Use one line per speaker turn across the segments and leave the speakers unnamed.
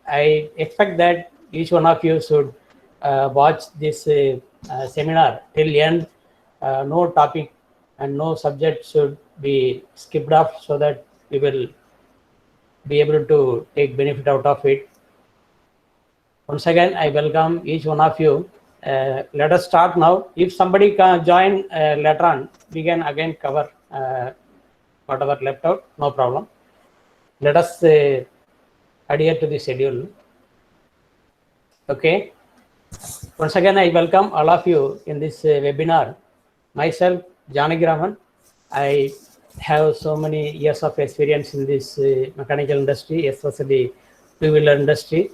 I expect that each one of you should watch this seminar till end. No topic and no subject should be skipped off, so that we will be able to take benefit out of it. Once again, I welcome each one of you. Let us start now. If somebody can join later on, we can again cover whatever left out, no problem. Let us adhere to the schedule. Okay. Once again, I welcome all of you in this webinar. Myself, Janaki Raman. I have so many years of experience in this mechanical industry, especially two-wheeler industry.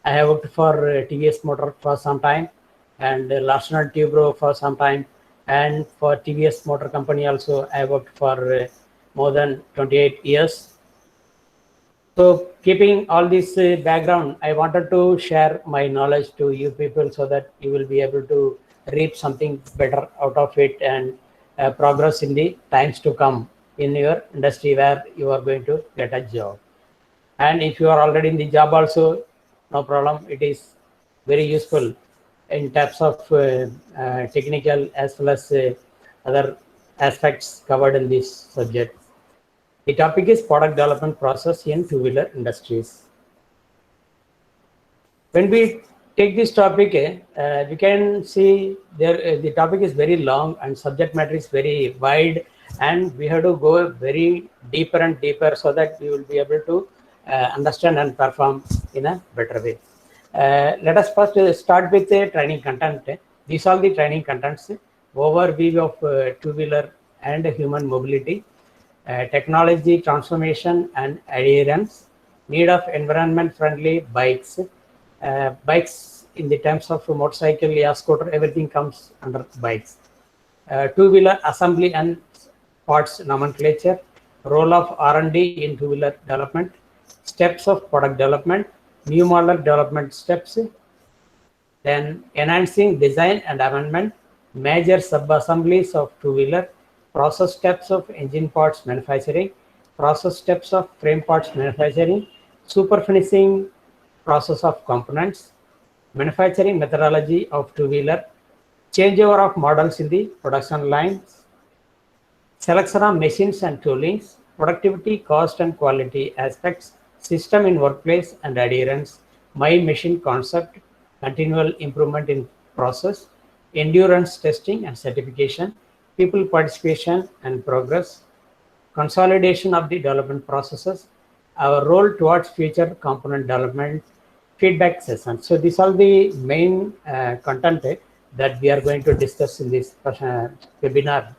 I have worked for TVS Motor for some time, and Larsen & Toubro for some time, and for TVS Motor Company also I worked for more than 28 years. So keeping all this background, I wanted to share my knowledge to you people so that you will be able to reap something better out of it and progress in the times to come in your industry where you are going to get a job. And if you are already in the job also, no problem. It is very useful in terms of technical as well as other aspects covered in this subject. The topic is product development process in two-wheeler industries. When we take this topic, we can see there the topic is very long and subject matter is very wide, and we have to go very deeper and deeper so that we will be able to understand and perform in a better way. Let us first start with the training content. These are the training contents: overview of two-wheeler and human mobility, technology transformation and adherence, need of environment-friendly bikes. Bikes in the terms of motorcycle, scooter, everything comes under bikes. Two-wheeler assembly and parts nomenclature, role of R&D in two-wheeler development, steps of product development, new model development steps, then enhancing design and amendment, major sub-assemblies of two-wheeler, process steps of engine parts manufacturing, process steps of frame parts manufacturing, super finishing process of components, manufacturing methodology of two-wheeler, changeover of models in the production lines, selection of machines and toolings, productivity, cost and quality aspects, system in workplace and adherence, my machine concept, continual improvement in process, endurance testing and certification, people participation and progress, consolidation of the development processes, our role towards future component development, feedback sessions. So these are the main content that we are going to discuss in this webinar.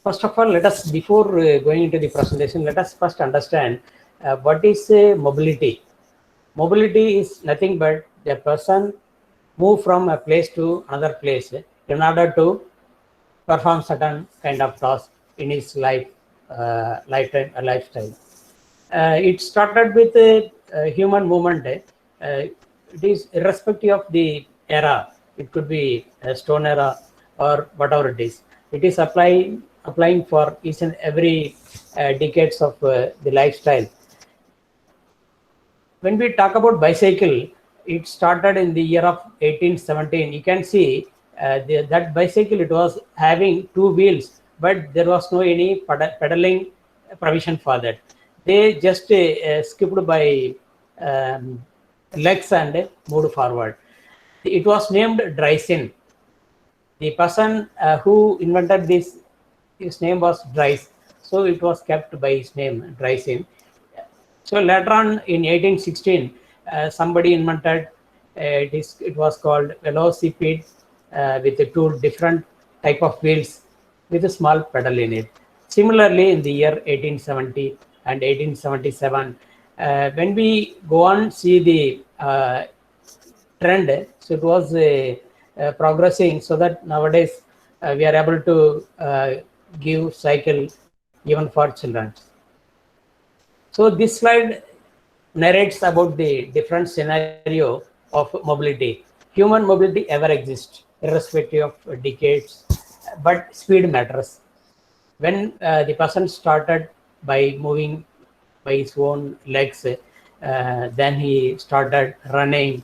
First of all, let us, before going into the presentation, let us first understand what is mobility. Mobility is nothing but a person move from a place to another place in order to perform certain kind of task in his lifestyle. It started with human movement. It is irrespective of the era. It could be a stone era or whatever it is. It is applying for each and every decades of the lifestyle. When we talk about bicycle, it started in the year of 1817. You can see that bicycle, it was having two wheels, but there was no any pedaling provision for that. They just skipped by legs and moved forward. It was named Dreisen. The person who invented this, his name was Dreis, so it was kept by his name, Dreisen. So later on in 1816, somebody invented it was called velocipede with two different type of wheels with a small pedal in it. Similarly, in the year 1870 and 1877, when we go on see the trend, so it was progressing so that nowadays we are able to give cycle even for children. So this slide narrates about the different scenario of mobility. Human mobility ever exists, irrespective of decades, but speed matters. When the person started by moving by his own legs, Then he started running.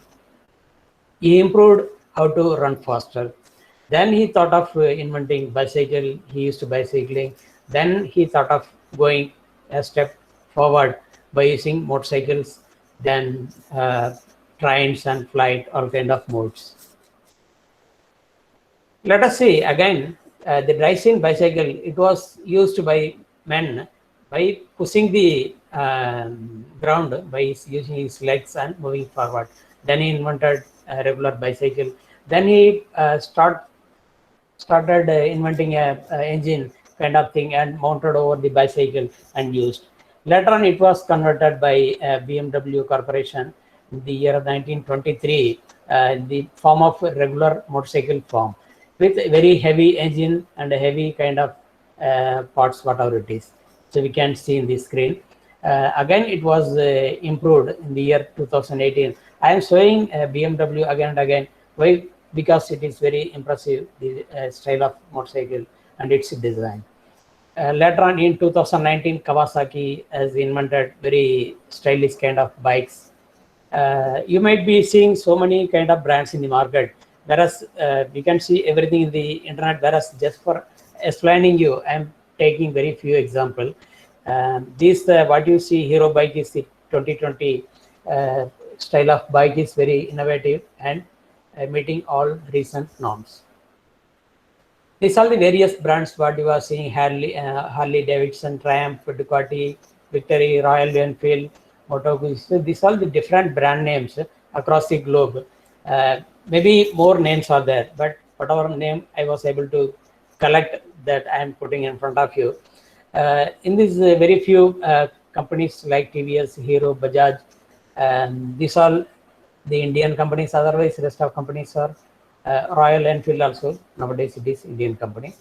He improved how to run faster. Then he thought of inventing bicycle. He used to bicycling. Then he thought of going a step forward by using motorcycles, then trains and flight, all kind of modes. Let us see again the Dyson bicycle. It was used by men by pushing the ground by using his legs and moving forward. Then he invented a regular bicycle. Then he started inventing a engine kind of thing and mounted over the bicycle and used. Later on, it was converted by BMW Corporation in the year of 1923 in the form of a regular motorcycle form with a very heavy engine and a heavy kind of parts, whatever it is. So we can see in the screen. Again, it was improved in the year 2018. I am showing BMW again and again. Why? Because it is very impressive, the style of motorcycle and its design. Later on in 2019, Kawasaki has invented very stylish kind of bikes. You might be seeing so many kind of brands in the market, whereas we can see everything in the internet, whereas just for explaining you, I'm taking very few example. This what you see Hero bike is the 2020 style of bike is very innovative and meeting all recent norms. These are the various brands what you are seeing: Harley Davidson, Triumph, Ducati, Victory, Royal Enfield, Moto Guzzi. These are the different brand names across the globe. Maybe more names are there, but whatever name I was able to collect that I am putting in front of you. In these very few companies like TVS, Hero, Bajaj, these are the Indian companies. Otherwise, rest of companies are Royal Enfield also. Nowadays, it is Indian company.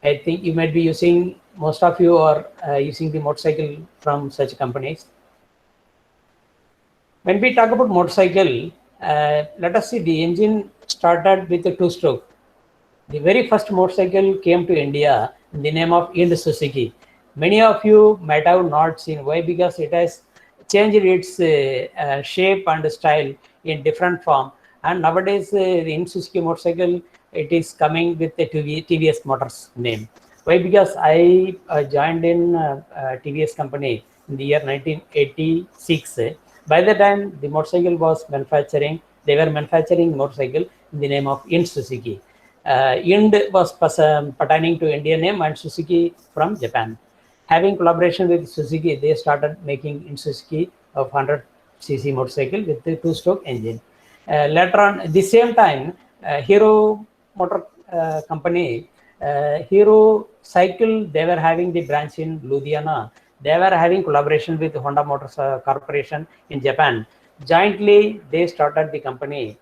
I think you might be using, most of you are using the motorcycle from such companies. When we talk about motorcycle, let us see the engine started with a two-stroke. The very first motorcycle came to India in the name of Ind Suzuki. Many of you might have not seen. Why? Because it has changed its shape and style in different form. And nowadays, the Ind Suzuki motorcycle, it is coming with the TVS Motors name. Why? Because I joined in TVS company in the year 1986. By the time the motorcycle was manufacturing, they were manufacturing motorcycle in the name of Ind Suzuki. Ind was pertaining to Indian name and Suzuki from Japan. Having collaboration with Suzuki, they started making Ind Suzuki of 100cc motorcycle with the two-stroke engine. Later on, at the same time, Hero Motor Company, Hero Cycle, they were having the branch in Ludhiana. They were having collaboration with Honda Motors Corporation in Japan. Jointly, they started the company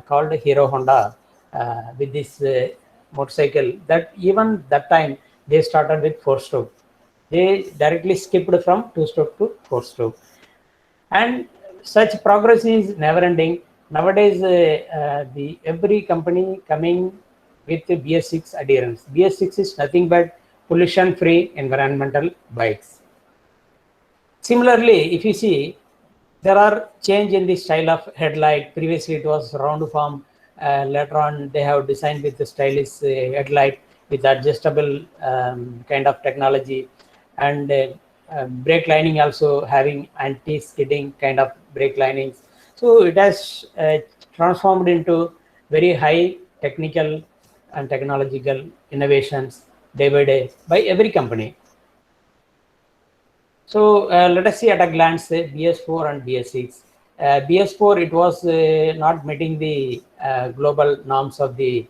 called Hero Honda with this motorcycle. That even that time they started with four-stroke. They directly skipped from two-stroke to four-stroke, and such progress is never-ending. Nowadays, the every company coming with the BS6 adherence. BS6 is nothing but pollution-free environmental bikes. Similarly, if you see, there are change in the style of headlight. Previously, it was round form. Later on, they have designed with the stylish headlight with adjustable kind of technology, and brake lining also having anti-skidding kind of brake linings. So it has transformed into very high technical and technological innovations day by day by every company. So let us see at a glance BS4 and BS6. BS4, it was not meeting the global norms of the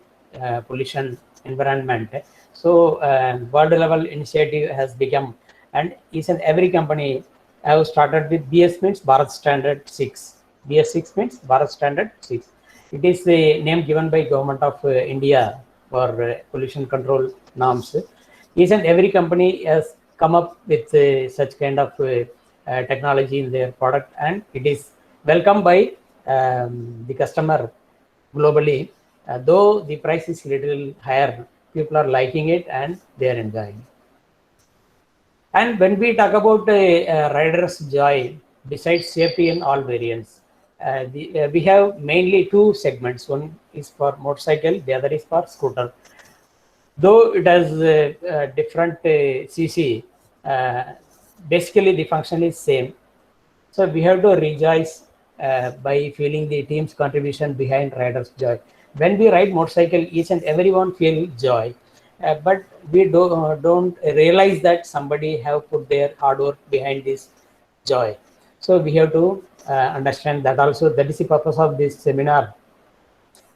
pollution environment. So world level initiative has become, and each and every company have started with BS means Bharat Standard 6. BS6 means Bharat Standard 6. It is the name given by Government of India for pollution control norms. Each and every company has come up with such kind of technology in their product, and it is welcomed by the customer globally. Though the price is little higher, people are liking it and they are enjoying. And when we talk about rider's joy, besides safety in all variants. We have mainly two segments. One is for motorcycle, the other is for scooter. Though it has different CC, basically the function is same. So we have to rejoice by feeling the team's contribution behind riders' joy. When we ride motorcycle, each and everyone feel joy, but we don't realize that somebody have put their hard work behind this joy. So we have to understand that also. That is the purpose of this seminar,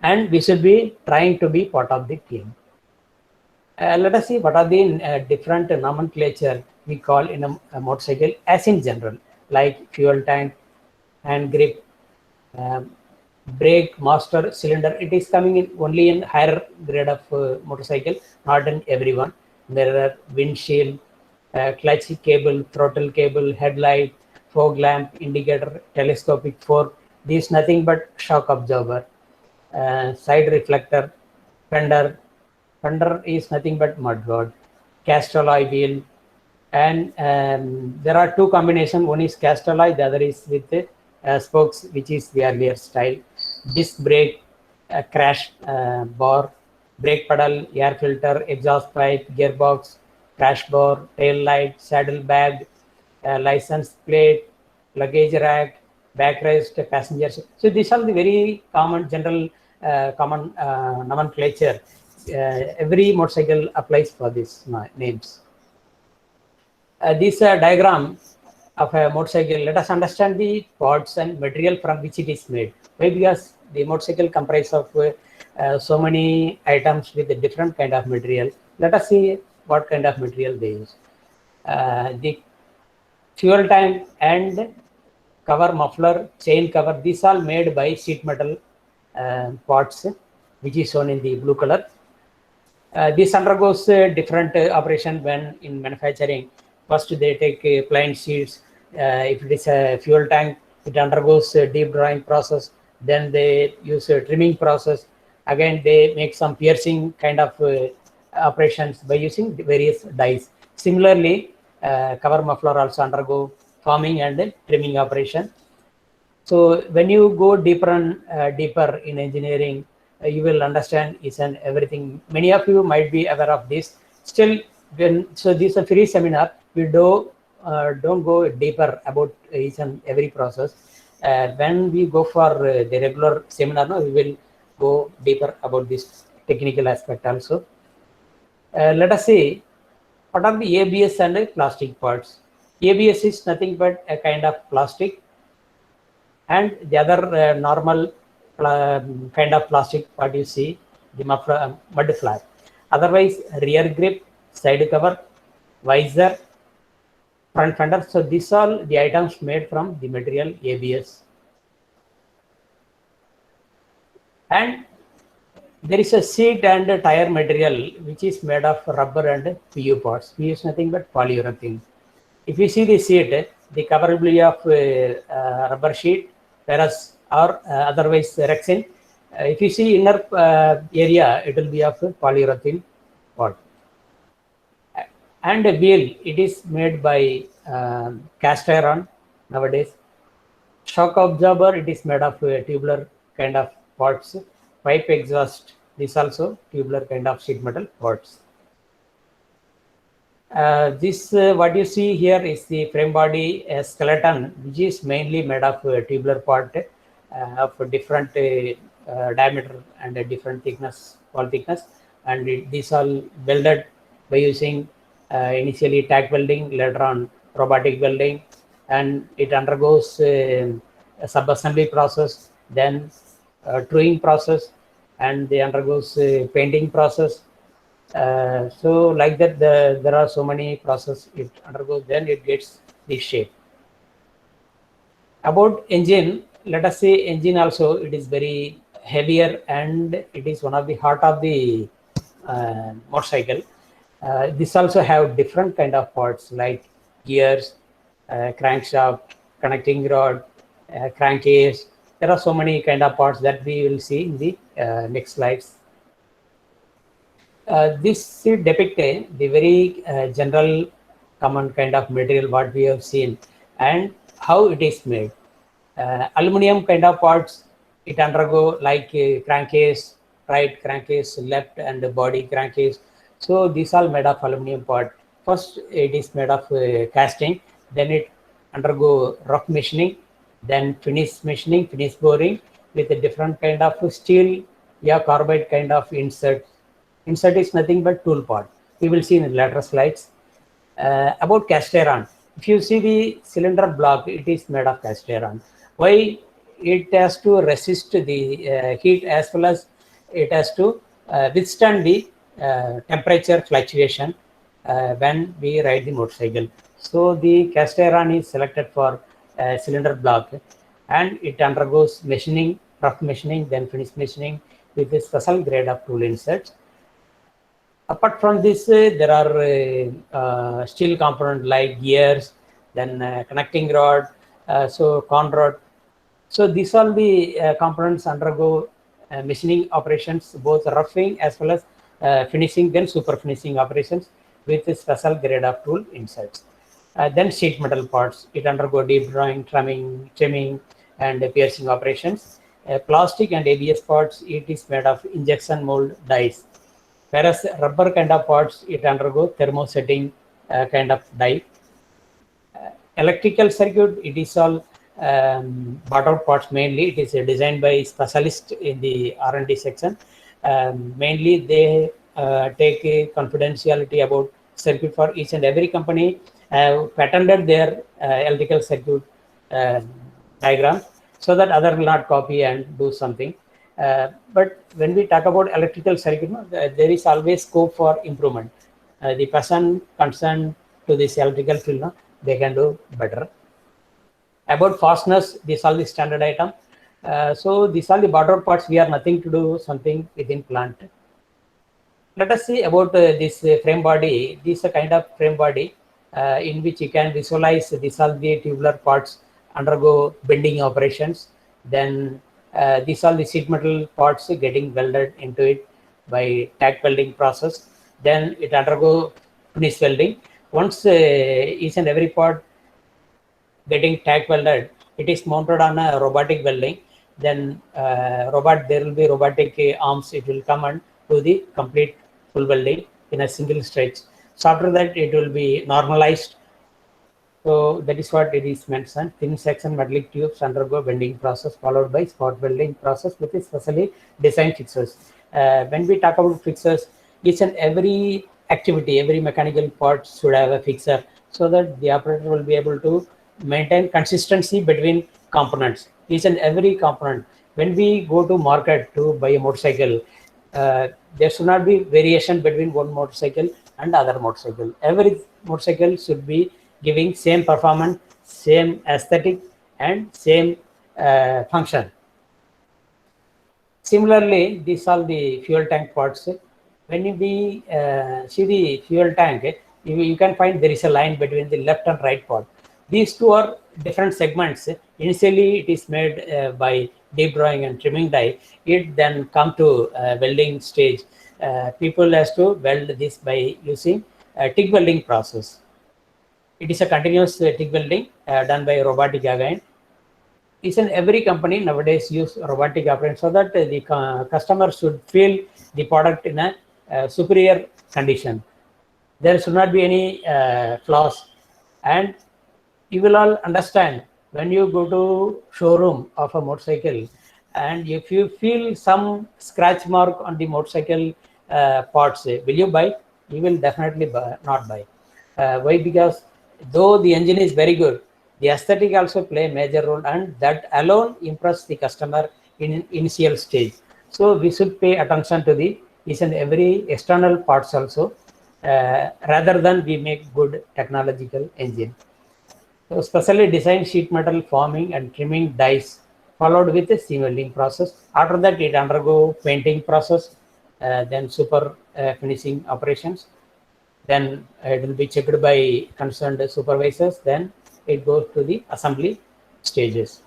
and we should be trying to be part of the team. Let us see what are the different nomenclature we call in a motorcycle as in general, like fuel tank, hand grip, um, brake, master, cylinder. It is coming in only in higher grade of motorcycle, not in everyone. There are windshield, clutch cable, throttle cable, headlight, fog lamp, indicator, telescopic fork. These nothing but shock absorber, side reflector, fender. Fender is nothing but mudguard, cast alloy wheel, and there are two combinations. One is cast alloy, the other is with spokes, which is the earlier style. Disc brake, crash bar, brake pedal, air filter, exhaust pipe, gearbox, crash bar, tail light, saddle bag, license plate, luggage rack, backrest, passengers. So these are the very common, general, common nomenclature. Every motorcycle applies for these names. This diagram of a motorcycle, let us understand the parts and material from which it is made. Why? Because the motorcycle comprises of so many items with a different kind of material. Let us see what kind of material they use. The fuel tank and cover, muffler, chain cover, these all made by sheet metal parts, which is shown in the blue color. This undergoes different operation when in manufacturing. First, they take plain sheets. If it is a fuel tank, it undergoes a deep drawing process. Then they use a trimming process. Again, they make some piercing kind of operations by using various dies. Similarly, cover muffler also undergo forming and trimming operation. So when you go deeper in engineering, you will understand each and everything. Many of you might be aware of this. Still, so this is a free seminar. We don't go deeper about each and every process. When we go for the regular seminar, no, we will go deeper about this technical aspect also. Let us see what are the ABS and plastic parts. ABS is nothing but a kind of plastic, and the other normal kind of plastic what you see, the mud flap. Otherwise, rear grip, side cover, visor, front fender. So these are the items made from the material ABS. And there is a seat and a tire material which is made of rubber and PU parts. PU is nothing but polyurethane. If you see the seat, the cover will be of rubber sheet, whereas or otherwise Rexin. If you see inner area, it will be of polyurethane part. And a wheel, it is made by cast iron nowadays. Shock absorber, it is made of tubular kind of parts. Pipe exhaust, this also tubular kind of sheet metal parts. This what you see here is the frame body skeleton, which is mainly made of tubular part of different diameter and a different thickness, wall thickness, and these all welded by using initially tack welding, later on robotic welding, and it undergoes a sub-assembly process, then truing process, and they undergoes painting process. So like that, there are so many processes it undergoes, then it gets this shape. About engine, let us say engine also, it is very heavier and it is one of the heart of the motorcycle. This also have different kind of parts like gears, crankshaft, connecting rod, crankcase. There are so many kind of parts that we will see in the next slides. This depicts the very general common kind of material what we have seen, and how it is made. Aluminum kind of parts, it undergo like crankcase, right crankcase, left and body crankcase. So these all made of aluminum part. First it is made of casting, then it undergo rough machining, then finish machining, finish boring with a different kind of steel, yeah, carbide kind of insert. Insert is nothing but tool part. We will see in later slides. About cast iron, if you see the cylinder block, it is made of cast iron. Why? It has to resist the heat as well as it has to withstand the temperature fluctuation when we ride the motorcycle. So the cast iron is selected for cylinder block, and it undergoes machining, rough machining, then finish machining with a special grade of tool inserts. Apart from this, there are steel component like gears, then connecting rod, so con rod. So these all the components undergo machining operations, both roughing as well as finishing, then super finishing operations with a special grade of tool inserts. Then sheet metal parts, it undergo deep drawing, trimming, and piercing operations. Plastic and ABS parts, it is made of injection mold dies. Whereas rubber kind of parts, it undergo thermosetting kind of die. Electrical circuit, it is all bought out parts mainly. It is designed by specialists in the R&D section. Mainly they take a confidentiality about circuit for each and every company have patented their electrical circuit diagram so that other will not copy and do something. But when we talk about electrical circuit, there is always scope for improvement. The person concerned to this electrical field, they can do better. About fastness, these are the standard item. So these are the border parts. We are nothing to do something within plant. Let us see about this frame body. This is a kind of frame body in which you can visualize these are the tubular parts undergo bending operations. Then these are the sheet metal parts getting welded into it by tack welding process. Then it undergo finish welding. Once each and every part getting tack welded, it is mounted on a robotic welding. Then there will be robotic arms. It will come and do the complete full welding in a single stretch. So after that, it will be normalized. So that is what it is mentioned. Thin section metallic tubes undergo bending process followed by spot welding process with specially designed fixtures. When we talk about fixtures, each and every activity, every mechanical part should have a fixer so that the operator will be able to maintain consistency between components, each and every component. When we go to market to buy a motorcycle, there should not be variation between one motorcycle and other motorcycle. Every motorcycle should be giving same performance, same aesthetic, and same function. Similarly, these are the fuel tank parts. When we see the fuel tank, you can find there is a line between the left and right part. These two are different segments. Initially, it is made by deep drawing and trimming die. It then come to welding stage. People has to weld this by using TIG welding process. It is a continuous TIG welding done by robotic again. Each and every company nowadays use robotic operation so that the customer should feel the product in a superior condition. There should not be any flaws, and you will all understand when you go to showroom of a motorcycle, and if you feel some scratch mark on the motorcycle parts, will you buy? You will definitely not buy. Why? Because though the engine is very good, the aesthetic also play a major role, and that alone impress the customer in initial stage. So we should pay attention to the each and every external parts also, rather than we make good technological engine. So specially designed sheet metal forming and trimming dies followed with a seam welding process. After that, it undergo painting process, then super finishing operations. Then it will be checked by concerned supervisors. Then it goes to the assembly stages.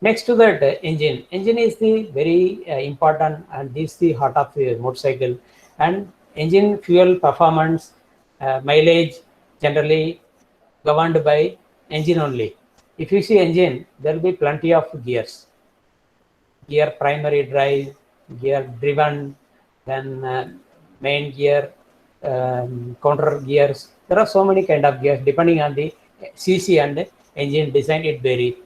Next to that, engine. Engine is the very important, and this is the heart of the motorcycle. And engine fuel performance, mileage generally governed by engine only. If you see engine, there will be plenty of gears. Gear primary drive, gear driven, then main gear, counter gears. There are so many kind of gears depending on the CC and engine design. It varies.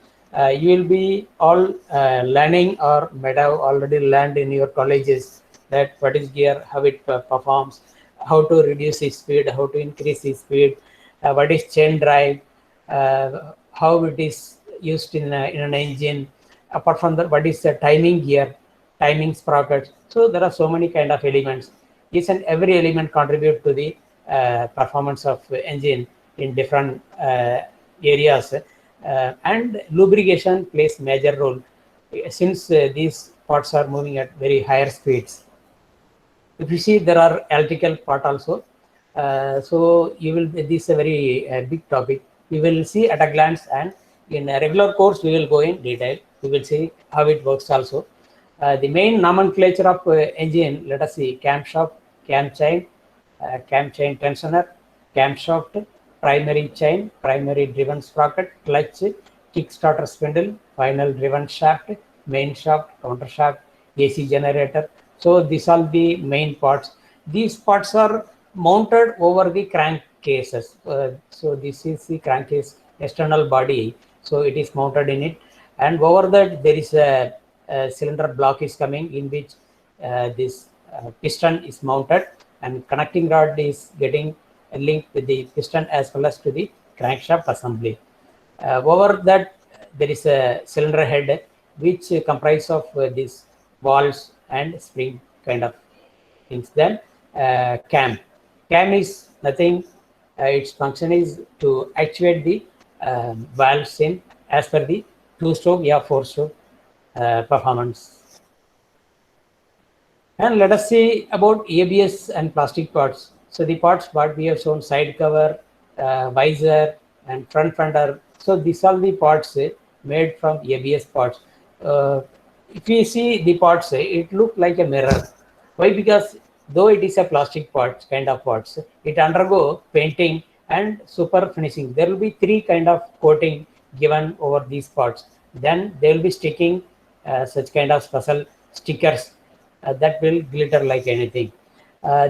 You will be all learning or might have already learned in your colleges that what is gear, how it performs, how to reduce its speed, how to increase its speed, what is chain drive, how it is used in an engine. Apart from that, what is the timing gear, timing sprockets. So there are so many kind of elements. Each and every element contribute to the performance of engine in different areas, and lubrication plays major role since these parts are moving at very higher speeds. If you see, there are electrical part also. So you will, this is a very big topic. We will see at a glance, and in a regular course we will go in detail. We will see how it works also. The main nomenclature of engine, let us see: camshaft, cam chain, cam chain tensioner, camshaft, primary chain, primary driven sprocket, clutch, kickstarter spindle, final driven shaft, main shaft, counter shaft, AC generator. So these are the main parts. These parts are mounted over the crank cases. So this is the crankcase external body. So it is mounted in it, and over that there is a cylinder block is coming in which this piston is mounted, and connecting rod is getting linked with the piston as well as to the crankshaft assembly. Over that there is a cylinder head which comprise of these valves and spring kind of things. Then cam. Cam is nothing. Its function is to actuate the valves in as per the 2-stroke or 4-stroke performance. And let us see about ABS and plastic parts. So the parts what we have shown: side cover, visor, and front fender. So these are the parts made from ABS parts. If you see the parts, it look like a mirror. Why? Because though it is a plastic parts, kind of parts, it undergo painting and super finishing. There will be 3 kind of coating given over these parts. Then they will be sticking such kind of special stickers that will glitter like anything.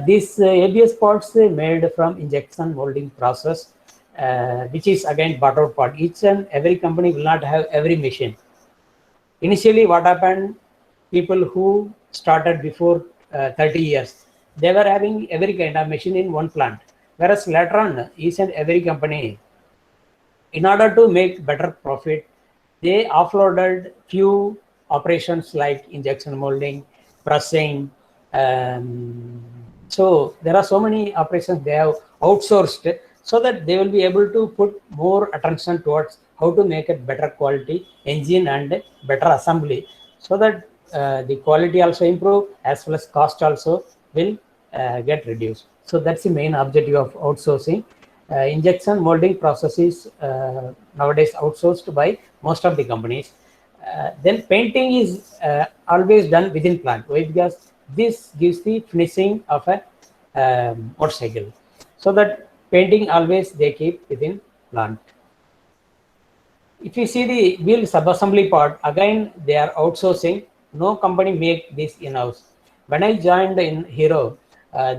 These ABS parts made from injection molding process, which is again bought out part. Each and every company will not have every machine. Initially, what happened? People who started before 30 years, they were having every kind of machine in one plant. Whereas later on, each and every company, in order to make better profit, they offloaded few operations like injection molding, pressing. So there are so many operations they have outsourced, so that they will be able to put more attention towards how to make a better quality engine and better assembly, so that the quality also improve as well as cost also will get reduced. So that's the main objective of outsourcing. Injection molding process is nowadays outsourced by most of the companies. Then painting is always done within plant. Why? Because this gives the finishing of a motorcycle. So that painting always they keep within plant. If you see the wheel sub-assembly part, again they are outsourcing. No company make this in-house. When I joined in Hero,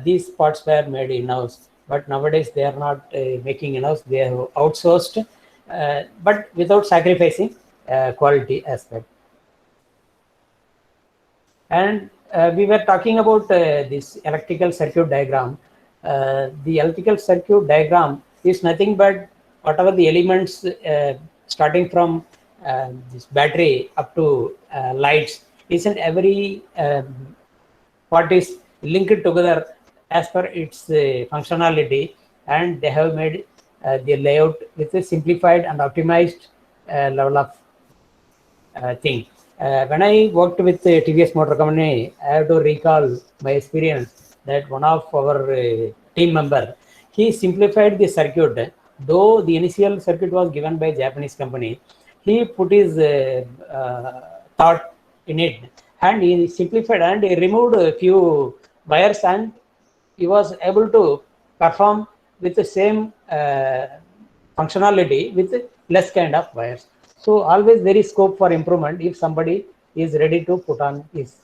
these parts were made in-house. But nowadays they are not making in-house. They have outsourced, but without sacrificing quality aspect. And we were talking about this electrical circuit diagram. The electrical circuit diagram is nothing but whatever the elements starting from this battery up to lights, each and every part is linked together as per its functionality, and they have made the layout with a simplified and optimized level of thing. When I worked with TVS Motor Company, I have to recall my experience that one of our team member, he simplified the circuit. Though the initial circuit was given by Japanese company, he put his thought in it, and he simplified and he removed a few wires, and he was able to perform with the same functionality with less kind of wires. So always there is scope for improvement if somebody is ready to put on his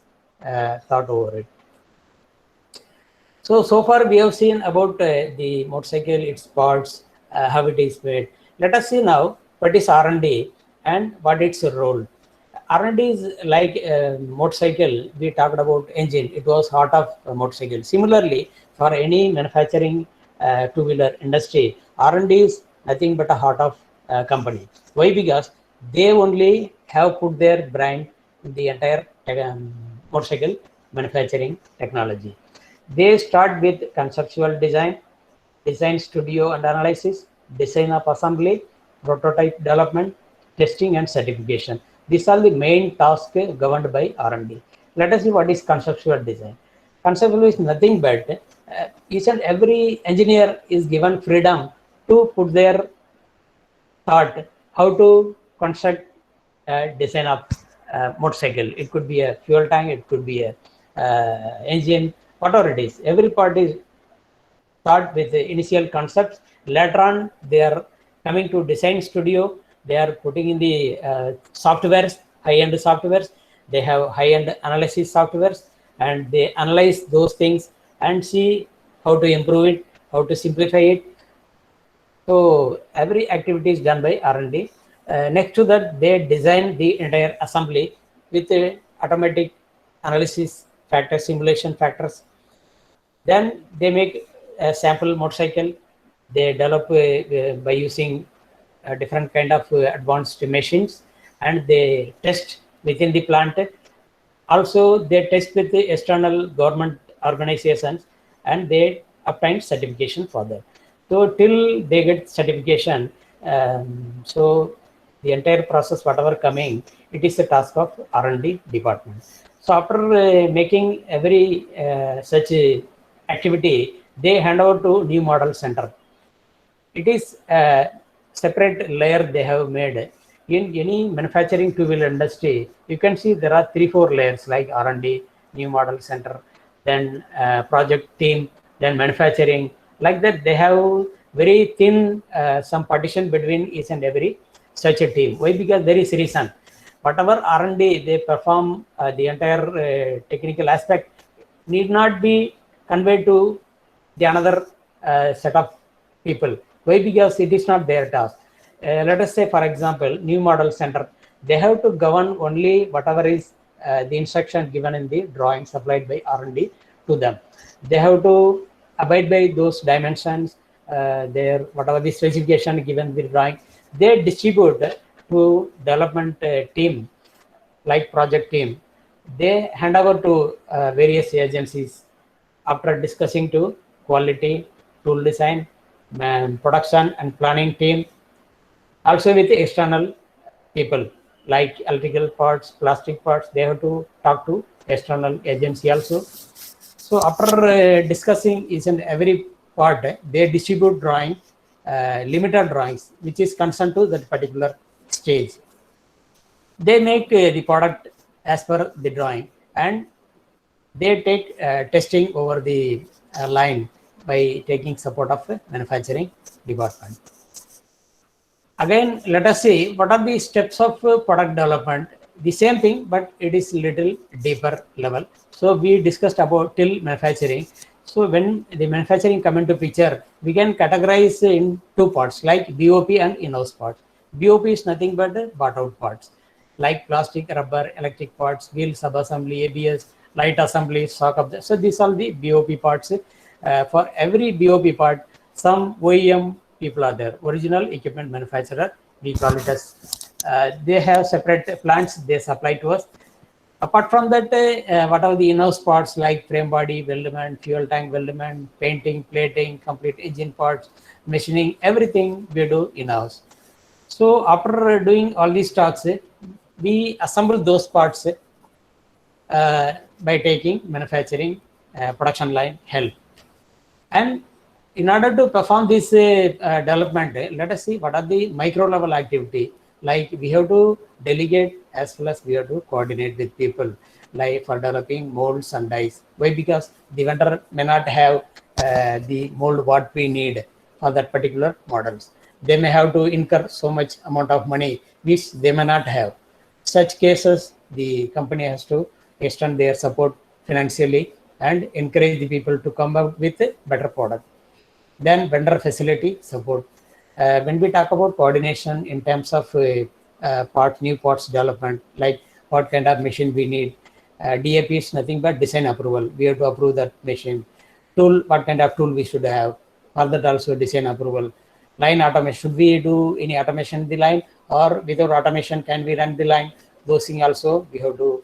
thought over it. So far we have seen about the motorcycle, its parts, how it is made. Let us see now what is R&D and what its role. R&D is like motorcycle. We talked about engine. It was heart of motorcycle. Similarly, for any manufacturing two-wheeler industry, R&D is nothing but a heart of company. Why? Because they only have put their brain in the entire motorcycle manufacturing technology. They start with conceptual design, design studio and analysis, design of assembly, prototype development, testing and certification. These are the main tasks governed by R&D. Let us see what is conceptual design. Conceptual is nothing but each and every engineer is given freedom to put their thought how to construct a design of motorcycle. It could be a fuel tank, it could be a engine, whatever it is. Every part is start with the initial concepts. Later on, they are coming to design studio. They are putting in the softwares, high-end softwares. They have high-end analysis softwares, and they analyze those things and see how to improve it, how to simplify it. So every activity is done by R&D. Next to that, they design the entire assembly with automatic analysis factors, simulation factors. Then they make a sample motorcycle. They develop by using different kind of advanced machines, and they test within the plant. Also, they test with the external government organizations, and they obtain certification for that. So till they get certification, so the entire process, whatever coming, it is a task of R&D department. So after making every such activity, they hand over to new model center. It is a separate layer they have made. In any manufacturing two-wheeler industry, you can see there are 3-4 layers like R&D, new model center, then project team, then manufacturing. Like that, they have very thin some partition between each and every such a team. Why? Because there is reason. Whatever R&D they perform, the entire technical aspect need not be conveyed to the another set of people. Why? Because it is not their task. Let us say, for example, new model center, they have to govern only whatever is the instruction given in the drawing supplied by R&D to them. They have to abide by those dimensions, their whatever the specification given in the drawing. They distribute to development team, like project team. They hand over to various agencies after discussing to quality, tool design, production and planning team, also with external people like electrical parts, plastic parts. They have to talk to external agency also. So after discussing each and every part, they distribute drawing, limited drawings, which is concerned to that particular stage. They make the product as per the drawing, and they take testing over the line by taking support of manufacturing department. Again, let us see what are the steps of product development. The same thing, but it is little deeper level. So we discussed about till manufacturing. So when the manufacturing come into picture, we can categorize in two parts like BOP and in-house parts. BOP is nothing but bought out parts like plastic, rubber, electric parts, wheel sub-assembly, ABS, light assembly, shock absorber. So these are the BOP parts. For every BOP part, some OEM people are there, original equipment manufacturer, we call it as. They have separate plants they supply to us. Apart from that, what are the in-house parts like frame body, weldment, fuel tank weldment, painting, plating, complete engine parts, machining, everything we do in-house. So after doing all these tasks, we assemble those parts by taking manufacturing production line help. And in order to perform this development, let us see what are the micro level activity. Like we have to delegate as well as we have to coordinate with people, like for developing molds and dies. Why? Because the vendor may not have the mold what we need for that particular models. They may have to incur so much amount of money which they may not have. Such cases, the company has to extend their support financially and encourage the people to come up with a better product. Then vendor facility support. When we talk about coordination in terms of new parts development, like what kind of machine we need, DAP is nothing but design approval. We have to approve that machine. Tool, what kind of tool we should have. For that also design approval. Line automation, should we do any automation in the line, or without automation can we run the line? Those things also we have to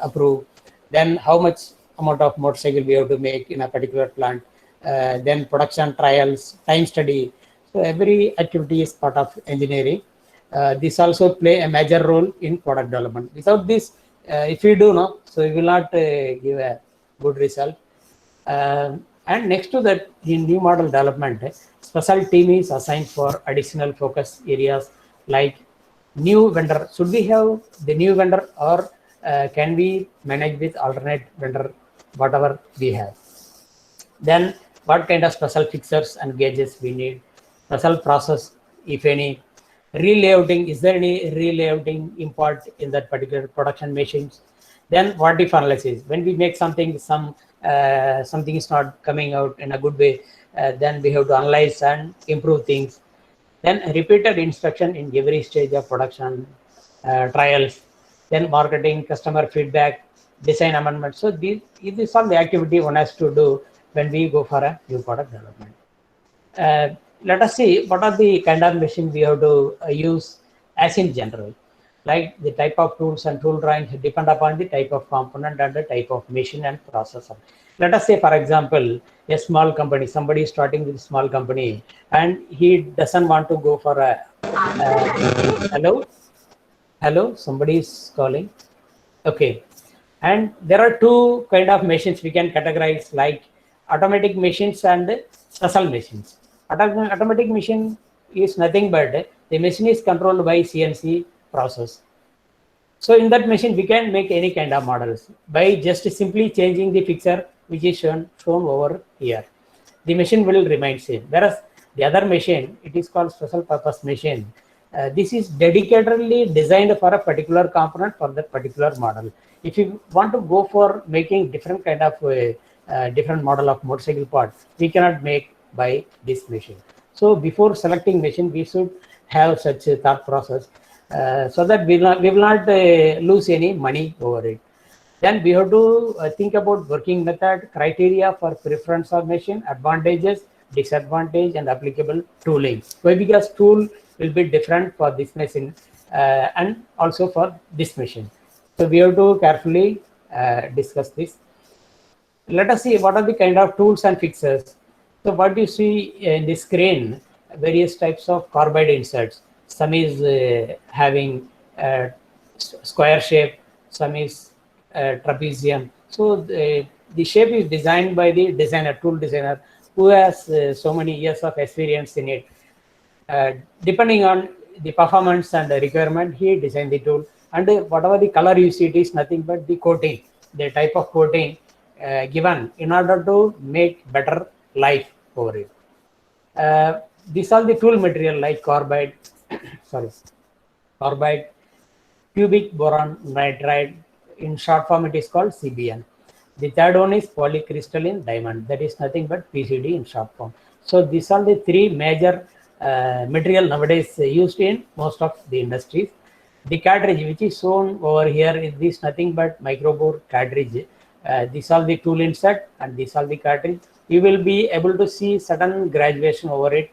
approve. Then how much amount of motorcycle we have to make in a particular plant. Then production trials, time study. So every activity is part of engineering. This also play a major role in product development. Without this, if we do no, so we will not give a good result. And next to that, in new model development, special team is assigned for additional focus areas like new vendor. Should we have the new vendor, or can we manage with alternate vendor, whatever we have? Then what kind of special fixtures and gauges we need, special process, if any, relayouting, is there any relayouting import in that particular production machines? Then what if analysis, when we make something, something is not coming out in a good way, then we have to analyze and improve things. Then repeated instruction in every stage of production, trials, then marketing, customer feedback, design amendment. So these are the activity one has to do when we go for a new product development. Let us see what are the kind of machine we have to use as in general. Like the type of tools and tool drawings depend upon the type of component and the type of machine and processor. Let us say, for example, a small company, somebody is starting with a small company and he doesn't want to go for a, hello, somebody is calling. Okay. And there are two kind of machines we can categorize, like automatic machines and special machines. Automatic machine is nothing but the machine is controlled by CNC process. So in that machine, we can make any kind of models by just simply changing the picture which is shown over here. The machine will remain same. Whereas the other machine, it is called special purpose machine. This is dedicatedly designed for a particular component for that particular model. If you want to go for making different kind of different model of motorcycle parts, we cannot make by this machine. So before selecting machine, we should have such a thought process so that we will not lose any money over it. Then we have to think about working method, criteria for preference of machine, advantages, disadvantage, and applicable tooling. Why? Because tool will be different for this machine and also for this machine. So we have to carefully discuss this. Let us see what are the kind of tools and fixtures. So what you see in the screen, various types of carbide inserts. Some is having square shape, some is trapezium. So the shape is designed by the designer, tool designer, who has so many years of experience in it. Depending on the performance and the requirement, he designed the tool. And whatever the color you see, it is nothing but the coating, the type of coating given in order to make better life over it. These are the tool material like carbide, carbide, cubic boron nitride. In short form, it is called CBN. The third one is polycrystalline diamond. That is nothing but PCD in short form. So these are the three major material nowadays used in most of the industries. The cartridge which is shown over here is nothing but microbore cartridge. These are the tool insert and these are the cartridge. You will be able to see certain graduation over it.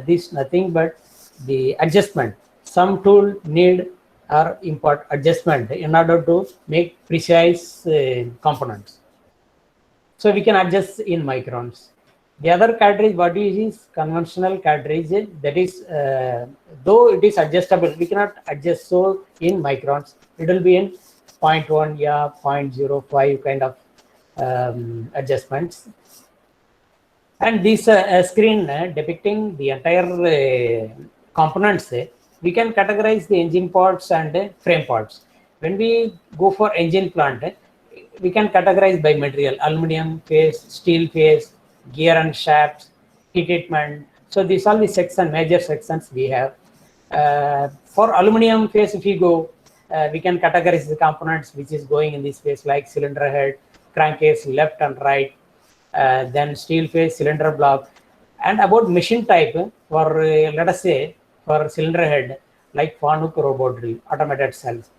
This nothing but the adjustment. Some tool need or import adjustment in order to make precise components. So we can adjust in microns. The other cartridge what we use is conventional cartridge, that is though it is adjustable, we cannot adjust so in microns. It will be in 0.1, yeah, 0.05 kind of adjustments. And this screen depicting the entire components, we can categorize the engine parts and frame parts. When we go for engine plant, we can categorize by material: aluminum phase, steel phase, gear and shafts, heat treatment. So these are the major sections we have. For aluminum phase, if you go, we can categorize the components which is going in this phase, like cylinder head, crankcase, left and right, then steel phase, cylinder block. And about machine type, for let us say for cylinder head, like Fanuc robot drill, automated cells.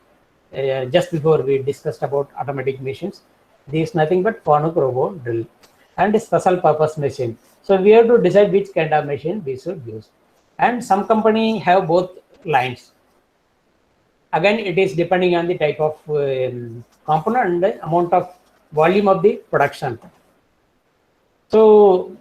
Just before we discussed about automatic machines, this is nothing but Fanuc robot drill and special purpose machine. So we have to decide which kind of machine we should use. And some company have both lines. Again, it is depending on the type of component and the amount of volume of the production. So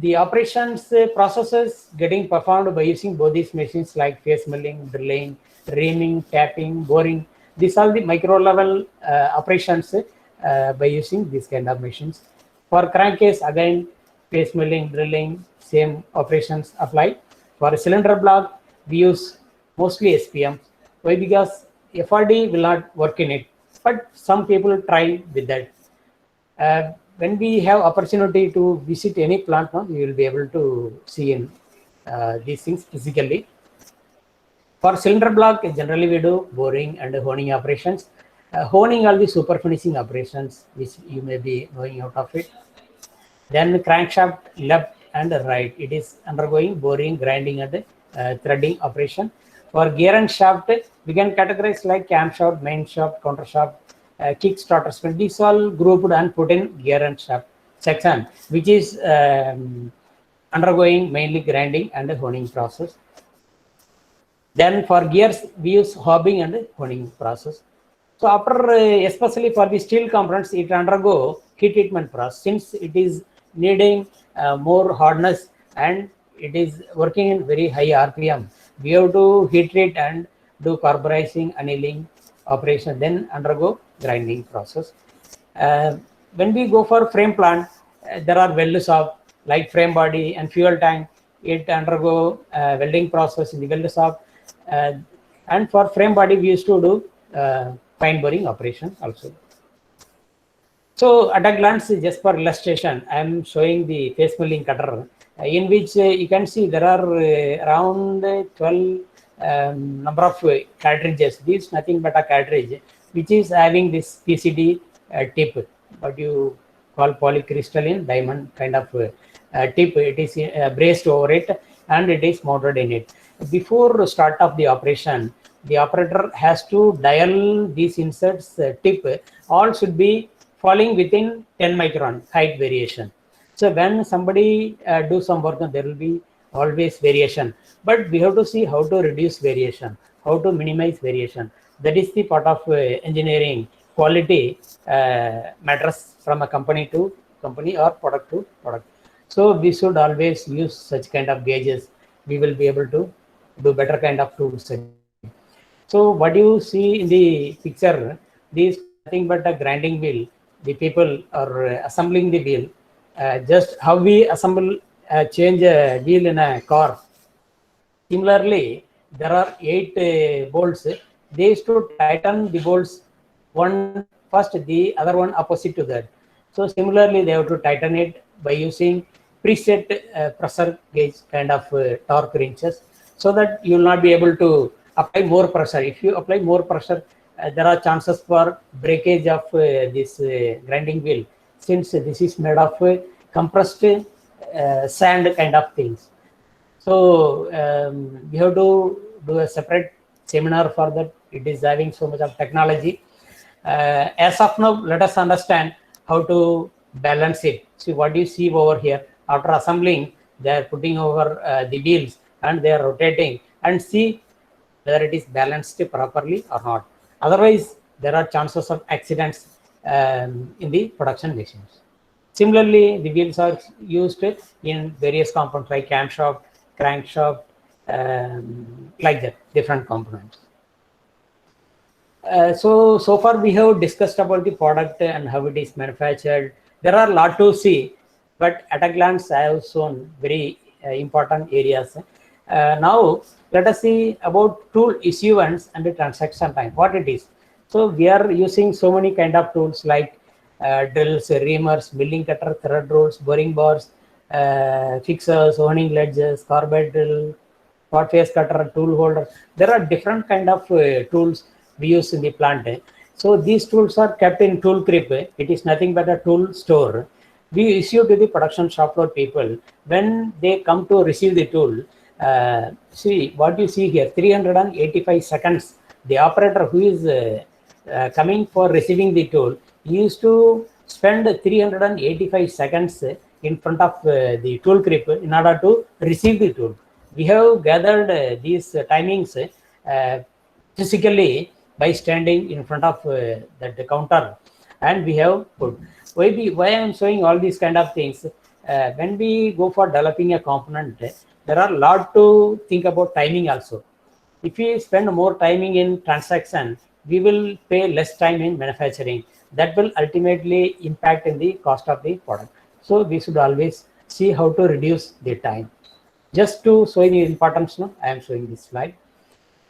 the operations processes getting performed by using both these machines, like face milling, drilling, reaming, tapping, boring. These are the micro level operations by using these kind of machines. For crankcase, again, face milling, drilling, same operations apply. For a cylinder block, we use mostly SPM. Why? Because FRD will not work in it, but some people try with that. When we have opportunity to visit any plant, now we will be able to see in these things physically. For cylinder block, generally we do boring and honing operations. Honing all the super finishing operations, which you may be knowing out of it. Then crankshaft left and right, it is undergoing boring, grinding and threading operation. For gear and shaft, we can categorize like camshaft, main shaft, counter shaft, kickstarter spring. These all grouped and put in gear and shaft section, which is undergoing mainly grinding and honing process. Then for gears, we use hobbing and honing process. So after, especially for the steel components, it undergo heat treatment process, since it is needing more hardness and it is working in very high RPM. We have to heat treat and do carburizing, annealing operation, then undergo grinding process. When we go for frame plant, there are weld shop like frame body and fuel tank. It undergo welding process in the weld shop. And for frame body, we used to do fine boring operation also. So at a glance, just for illustration, I am showing the face milling cutter, in which you can see there are around 12 number of cartridges. This is nothing but a cartridge which is having this PCD tip, what you call polycrystalline diamond kind of tip. It is braced over it and it is mounted in it. Before start of the operation, the operator has to dial these inserts tip. All should be falling within 10 micron height variation. So when somebody do some work, there will be always variation, but we have to see how to reduce variation, how to minimize variation. That is the part of engineering. Quality matters from a company to company or product to product. So we should always use such kind of gauges. We will be able to do better kind of tools. So what you see in the picture, this is nothing but a grinding wheel. The people are assembling the wheel. Just how we assemble, change a wheel in a car. Similarly, there are 8 bolts. They used to tighten the bolts one first, the other one opposite to that. So similarly, they have to tighten it by using preset pressure gauge kind of torque wrenches, so that you will not be able to apply more pressure. If you apply more pressure, there are chances for breakage of this grinding wheel, since this is made of compressed sand kind of things. So we have to do a separate seminar for that. It is having so much of technology. As of now, let us understand how to balance it. See what you see over here. After assembling, they are putting over the wheels and they are rotating, and see whether it is balanced properly or not. Otherwise, there are chances of accidents in the production machines. Similarly, the wheels are used in various components like camshaft, crankshaft, like that, different components. So far we have discussed about the product and how it is manufactured. There are a lot to see, but at a glance, I have shown very important areas. Now, let us see about tool issuance and the transaction time, what it is. So we are using so many kind of tools like drills, reamers, milling cutter, thread rolls, boring bars, fixers, honing ledges, carbide drill, pot face cutter, tool holder. There are different kind of tools we use in the plant. So these tools are kept in tool crib. It is nothing but a tool store. We issue to the production shop floor people. When they come to receive the tool, see what you see here, 385 seconds. The operator who is coming for receiving the tool used to spend 385 seconds in front of the tool crib in order to receive the tool. We have gathered these timings physically by standing in front of that counter, and we have put. Why I am showing all these kind of things? When we go for developing a component, there are a lot to think about timing also. If we spend more timing in transaction, we will pay less time in manufacturing. That will ultimately impact in the cost of the product. So we should always see how to reduce the time. Just to show the importance, no, I am showing this slide.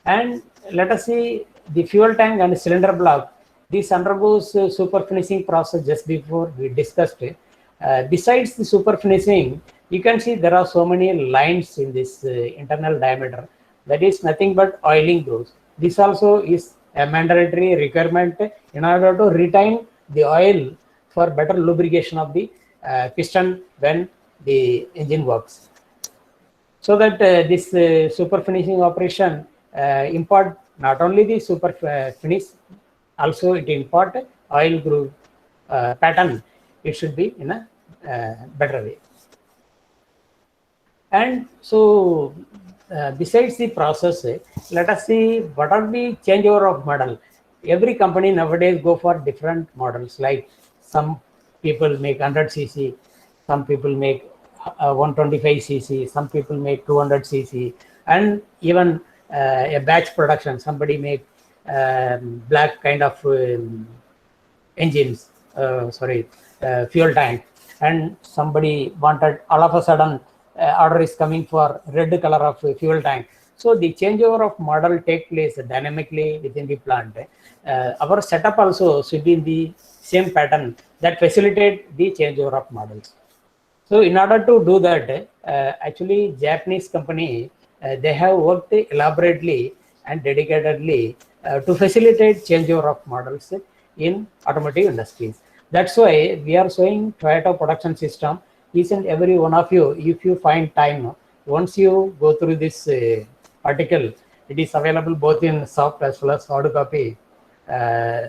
And let us see the fuel tank and cylinder block. This undergoes super finishing process just before we discussed it. Besides the super finishing, you can see there are so many lines in this internal diameter. That is nothing but oiling those. This also is a mandatory requirement in order to retain the oil for better lubrication of the piston when the engine works. So that this super finishing operation impart not only the super finish, also it impart oil groove pattern. It should be in a better way. And so besides the process, let us see what are the changeover of model. Every company nowadays go for different models. Like some people make 100 cc, some people make 125 cc, some people make 200 cc, and even a batch production. Somebody make black kind of engines, fuel tank, and somebody wanted all of a sudden order is coming for red color of fuel tank. So the changeover of model take place dynamically within the plant. Our setup also should be in the same pattern that facilitate the changeover of models. So in order to do that, actually Japanese company, they have worked elaborately and dedicatedly to facilitate changeover of models in automotive industries. That's why we are showing Toyota production system. Each and every one of you, if you find time, once you go through this article, it is available both in soft as well as hard copy.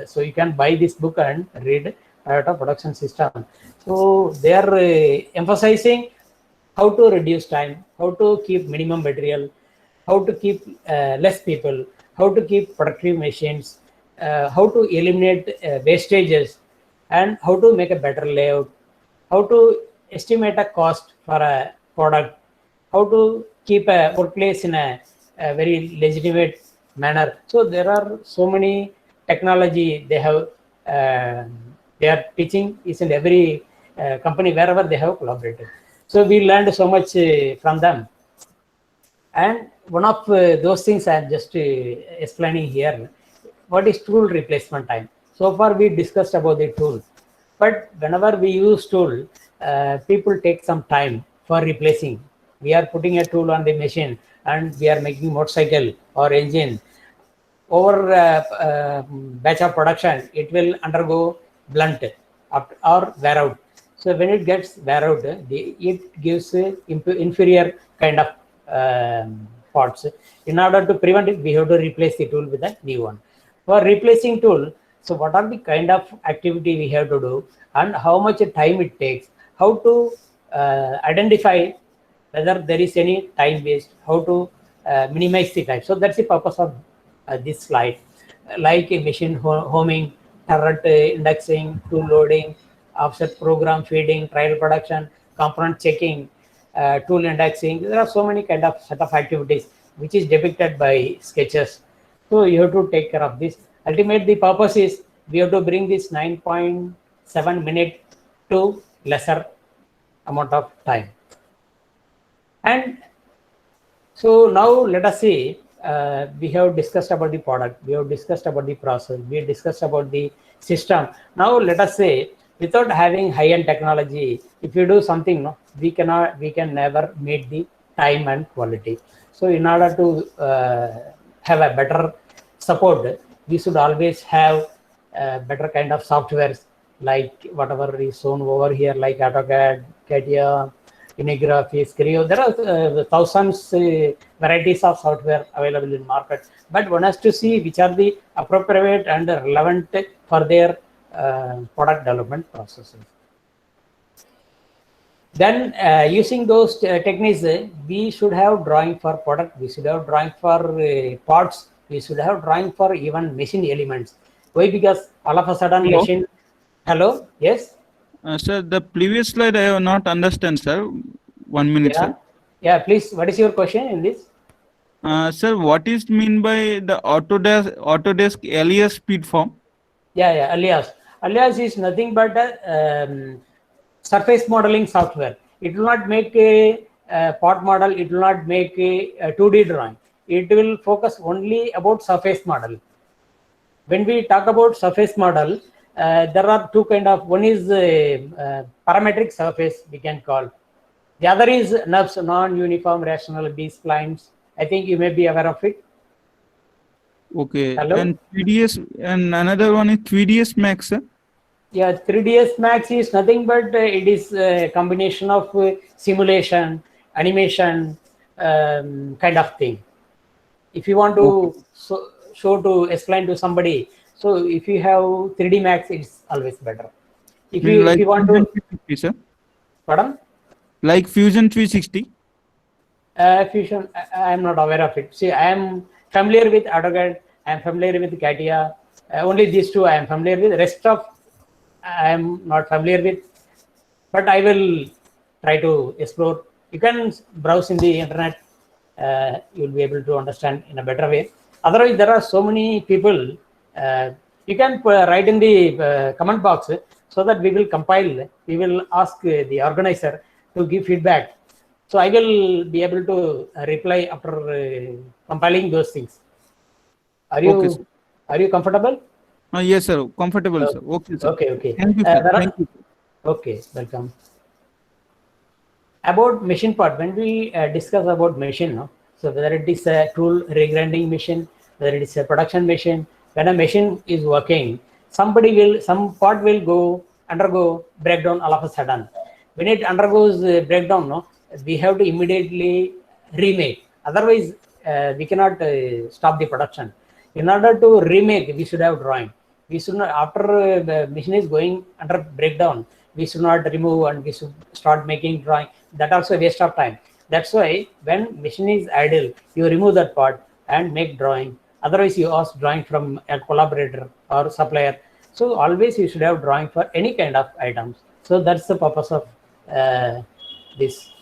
So you can buy this book and read Toyota production system. So they are emphasizing how to reduce time, how to keep minimum material, how to keep less people, how to keep productive machines, how to eliminate wastages, and how to make a better layout, how to estimate a cost for a product, how to keep a workplace in a very legitimate manner. So there are so many technology they have. They are teaching each and every company wherever they have collaborated. So we learned so much from them. And one of those things I am just explaining here, what is tool replacement time? So far we discussed about the tool, but whenever we use tool, people take some time for replacing. We are putting a tool on the machine and we are making motorcycle or engine. Over batch of production, it will undergo blunt or wear out. So when it gets wear out, it gives inferior kind of parts. In order to prevent it, we have to replace the tool with a new one. For replacing tool, so what are the kind of activity we have to do and how much time it takes, how to identify whether there is any time waste, how to minimize the time. So that's the purpose of this slide. Like a machine homing, turret indexing, tool loading, offset program feeding, trial production, component checking, tool indexing. There are so many kind of set of activities which is depicted by sketches. So you have to take care of this. Ultimately, the purpose is we have to bring this 9.7 minute to lesser amount of time. And so now let us see, we have discussed about the product, we have discussed about the process, we have discussed about the system. Now let us say, without having high-end technology, if you do something, no, we can never meet the time and quality. So in order to have a better support, we should always have better kind of softwares like whatever is shown over here, like AutoCAD, CATIA, Unigraph, Creo. There are thousands varieties of software available in market, but one has to see which are the appropriate and relevant for their product development processes. Then using those techniques, we should have drawing for product, we should have drawing for parts, we should have drawing for even machine elements. Why? Because all of a sudden
Hello?
machine. Hello? Yes?
Sir, the previous slide I have not understand, sir. 1 minute,
Yeah.
sir.
Yeah, please. What is your question in this?
Sir, what is mean by the Autodesk alias speed form?
Yeah, Alias. Alias is nothing but a surface modeling software. It will not make a part model. It will not make a 2D drawing. It will focus only about surface model. When we talk about surface model, there are two kind of. One is parametric surface, we can call. The other is NURBS, non-uniform rational B-splines. I think you may be aware of it.
Okay.
Hello?
And 3ds, and another one is 3ds Max, sir.
Yeah, 3ds Max is nothing but it is a combination of simulation, animation, kind of thing. If you want to show to explain to somebody, so if you have 3D Max, it's always better. If you want to,
Fusion 360, sir.
pardon?
Like Fusion 360.
Fusion, I am not aware of it. See, I am familiar with AutoCAD, I am familiar with CATIA. Only these two I am familiar with. The rest of I am not familiar with, but I will try to explore. You can browse in the internet. You will be able to understand in a better way. Otherwise, there are so many people. You can write in the comment box so that we will compile. We will ask the organizer to give feedback. So I will be able to reply after compiling those things. Are you comfortable?
Yes, sir. Comfortable, sir. Okay, sir.
Okay.
Thank you, sir. Thank you.
Okay, welcome. About machine part, when we discuss about machine, no? So whether it is a tool regrinding machine, whether it is a production machine, when a machine is working, some part will undergo breakdown all of a sudden. When it undergoes breakdown, no, we have to immediately remake. Otherwise, we cannot stop the production. In order to remake, we should have drawing. We should not, after the machine is going under breakdown, we should not remove and we should start making drawing. That also a waste of time. That's why when machine is idle, you remove that part and make drawing. Otherwise, you ask drawing from a collaborator or supplier. So always you should have drawing for any kind of items. So that's the purpose of this.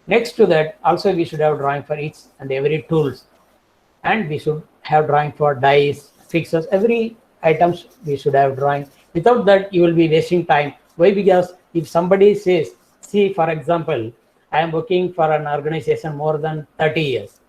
Next to that, also we should have drawing for each and every tools, and we should have drawing for dies, fixtures, every items we should have drawing. Without that, you will be wasting time. Why? Because if somebody says, see, for example, I am working for an organization more than 30 years,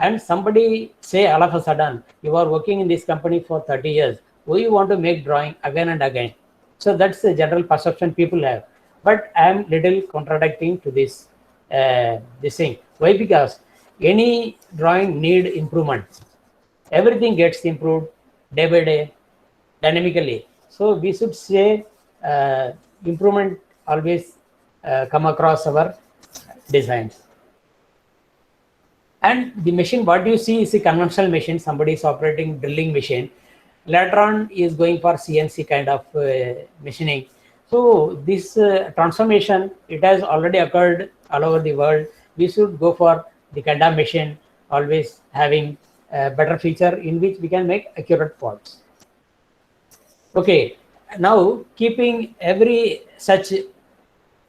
and somebody say all of a sudden, you are working in this company for 30 years, why you want to make drawing again and again? So that's the general perception people have. But I am little contradicting to this thing. Why? Because any drawing need improvement. Everything gets improved day by day, dynamically. So we should say improvement always come across our designs. And the machine, what you see is a conventional machine. Somebody is operating drilling machine. Later on is going for CNC kind of machining. So this transformation, it has already occurred all over the world. We should go for the kind of machine, always having a better feature in which we can make accurate parts. Okay, now keeping every such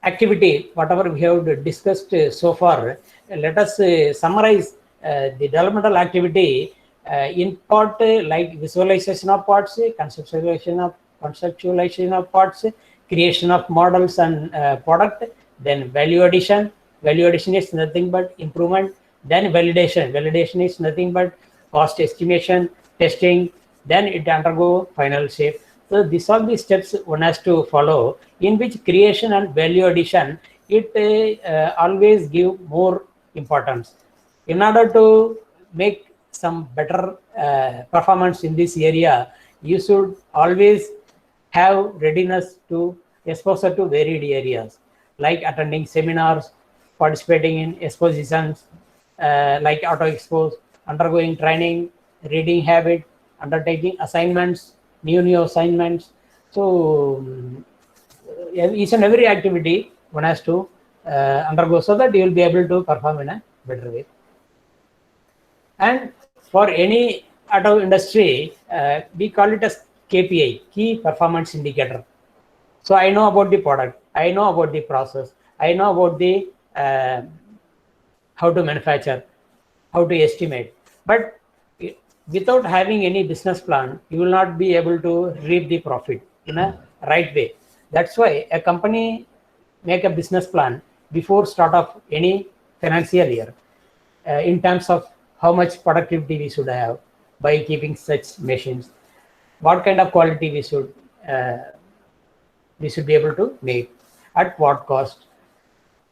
activity, whatever we have discussed so far, let us summarize the developmental activity in part like visualization of parts, conceptualization of parts, creation of models and product, then value addition. Value addition is nothing but improvement. Then validation. Validation is nothing but cost estimation, testing. Then it undergo final shape. So these are the steps one has to follow, in which creation and value addition, it always give more importance. In order to make some better performance in this area, you should always have readiness to exposure to varied areas, like attending seminars, participating in expositions, like auto expos, undergoing training, reading habit, undertaking assignments, new assignments. So each and every activity one has to undergo so that you will be able to perform in a better way. And for any auto industry, we call it as KPI, key performance indicator. So I know about the product, I know about the process, I know about the how to manufacture, how to estimate. But without having any business plan, you will not be able to reap the profit in a right way. That's why a company make a business plan before start of any financial year in terms of how much productivity we should have by keeping such machines, what kind of quality we should be able to make, at what cost,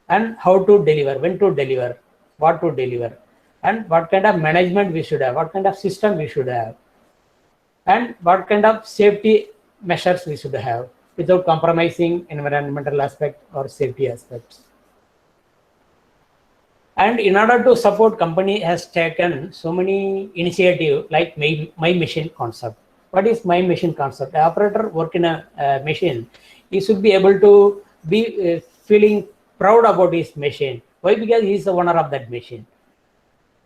and how to deliver, when to deliver, what to deliver, and what kind of management we should have, what kind of system we should have, and what kind of safety measures we should have without compromising environmental aspect or safety aspects. And in order to support, company has taken so many initiative like my machine concept. What is my machine concept? The operator work in a machine, he should be able to be feeling proud about his machine. Why? Because he is the owner of that machine.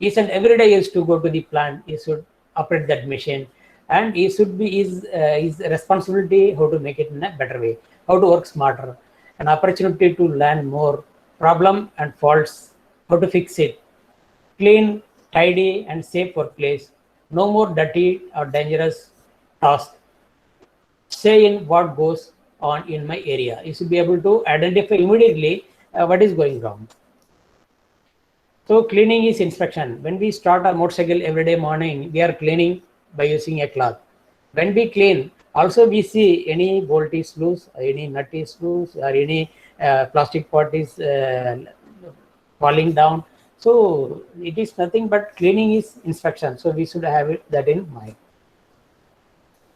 Each and every day he has to go to the plant, he should operate that machine, and he should be his responsibility how to make it in a better way, how to work smarter, an opportunity to learn more problem and faults, how to fix it, clean, tidy and safe workplace, no more dirty or dangerous task, say in what goes on in my area. You should be able to identify immediately what is going wrong. So cleaning is inspection. When we start our motorcycle every day morning, we are cleaning by using a cloth. When we clean, also we see any bolt is loose, any nut is loose, or any plastic part is falling down. So it is nothing but cleaning is inspection. So we should have that in mind.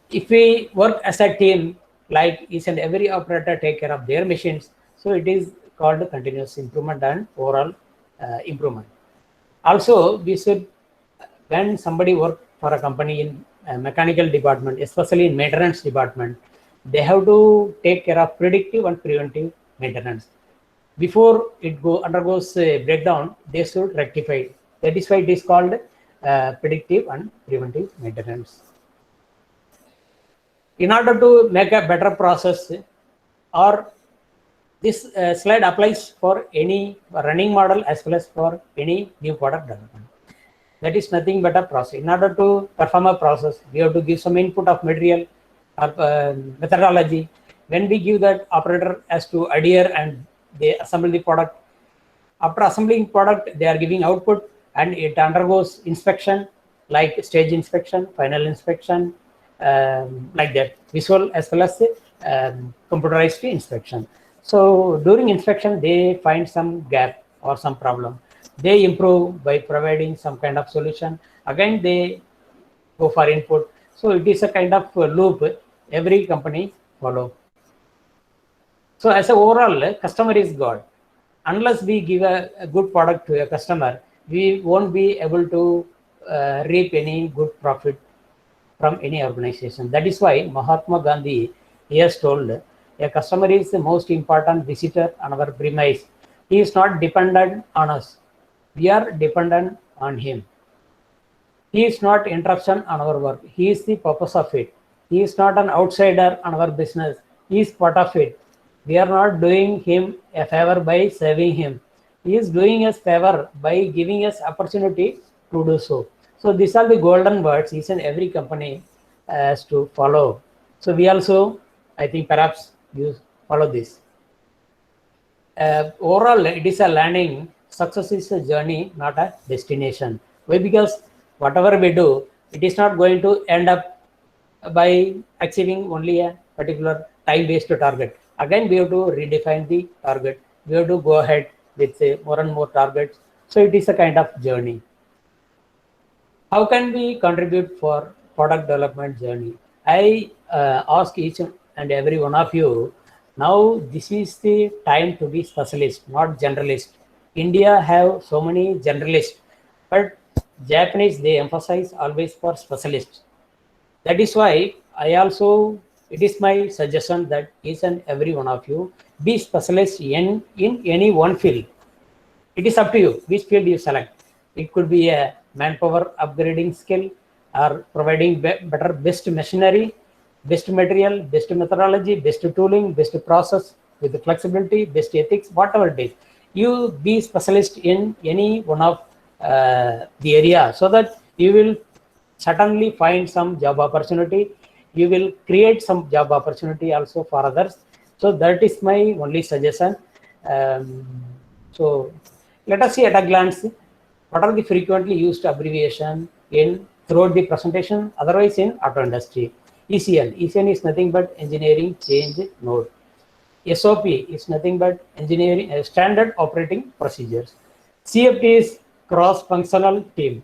If we work as a team, like each and every operator take care of their machines, so it is called continuous improvement and overall improvement. Also, we should, when somebody work for a company in a mechanical department, especially in maintenance department, they have to take care of predictive and preventive maintenance. Before it undergoes a breakdown, they should rectify it. That is why it is called predictive and preventive maintenance. In order to make a better process, or this slide applies for any running model as well as for any new product development. That is nothing but a process. In order to perform a process, we have to give some input of material or methodology. When we give that, operator has to adhere and they assemble the product. After assembling product, they are giving output and it undergoes inspection, like stage inspection, final inspection, like that, visual as well as computerized inspection. So during inspection, they find some gap or some problem. They improve by providing some kind of solution. Again, they go for input. So it is a kind of loop every company follow. So as an overall, customer is God. Unless we give a good product to a customer, we won't be able to reap any good profit from any organization. That is why Mahatma Gandhi, he has told, a customer is the most important visitor on our premise. He is not dependent on us. We are dependent on him. He is not interruption on our work. He is the purpose of it. He is not an outsider on our business. He is part of it. We are not doing him a favor by saving him. He is doing us favor by giving us opportunity to do so. So these are the golden words each and every company has to follow. So we also, I think perhaps you follow this. Overall, it is a learning. Success is a journey, not a destination. Why? Because whatever we do, it is not going to end up by achieving only a particular time-based target. Again, we have to redefine the target. We have to go ahead with more and more targets So it is a kind of journey. How can we contribute for product development journey? I ask each and every one of you, now this is the time to be specialist, not generalist. India have so many generalists, but Japanese, they emphasize always for specialists. That is why it is my suggestion that each and every one of you be specialist in any one field. It is up to you which field you select. It could be a manpower upgrading skill, or providing better best machinery, best material, best methodology, best tooling, best process with the flexibility, best ethics, whatever it is. You be specialist in any one of the area, so that you will certainly find some job opportunity. You will create some job opportunity also for others. So that is my only suggestion. So let us see at a glance what are the frequently used abbreviation in throughout the presentation, otherwise in auto industry. ECN. ECN is nothing but engineering change node. SOP is nothing but engineering standard operating procedures. CFT is cross-functional team.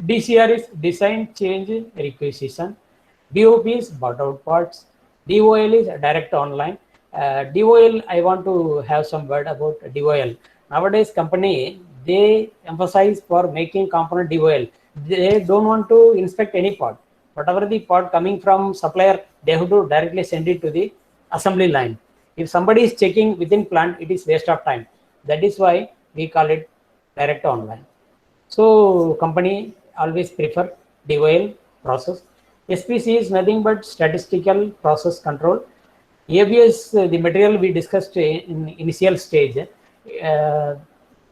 DCR is design change requisition. DOP is bought out parts. DOL is direct online. DOL, I want to have some word about DOL. Nowadays, company, they emphasize for making component DOL. They don't want to inspect any part. Whatever the part coming from supplier, they have to directly send it to the assembly line. If somebody is checking within plant, it is waste of time. That is why we call it direct online. So company always prefer DOL process. SPC is nothing but statistical process control. ABS, the material we discussed in initial stage.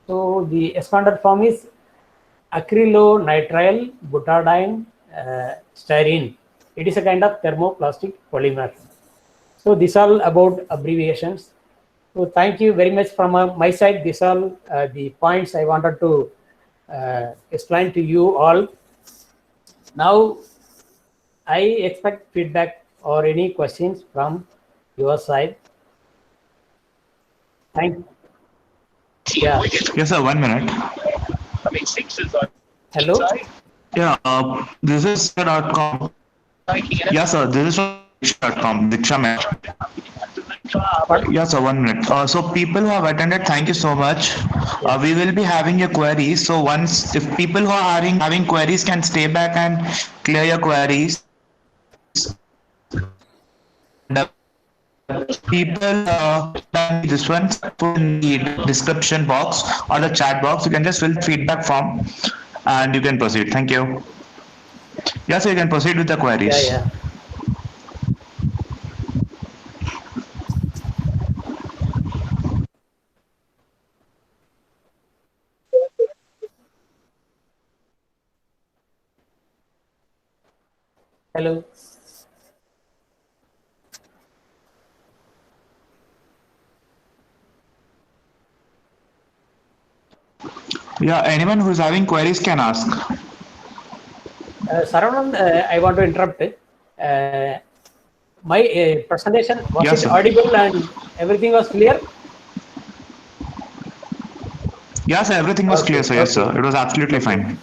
So the standard form is acrylonitrile butadiene styrene. It is a kind of thermoplastic polymer. So this all about abbreviations. So thank you very much from my side. These are the points I wanted to explain to you all. Now I expect feedback or any questions from your side. Thank you. Yeah.
Yes, sir. 1 minute.
Hello.
Yeah, this is Diksha.com. Yes, sir. This is from Diksha.com. Diksha ma'am. Yes, sir. 1 minute. So people who have attended, thank you so much. We will be having your queries. So once, if people who are having queries can stay back and clear your queries. The people this one put in the description box or the chat box. You can just fill feedback form and you can proceed. Thank you. Yes, so you can proceed with the queries.
Yeah. Hello.
Yeah, anyone who's having queries can ask.
Saravanan, I want to interrupt. My presentation, was
Yes,
it
sir.
audible and everything was clear?
Yes, sir, everything was
Okay,
clear, sir. Yes, sir.
okay.
It was absolutely
Okay.
fine.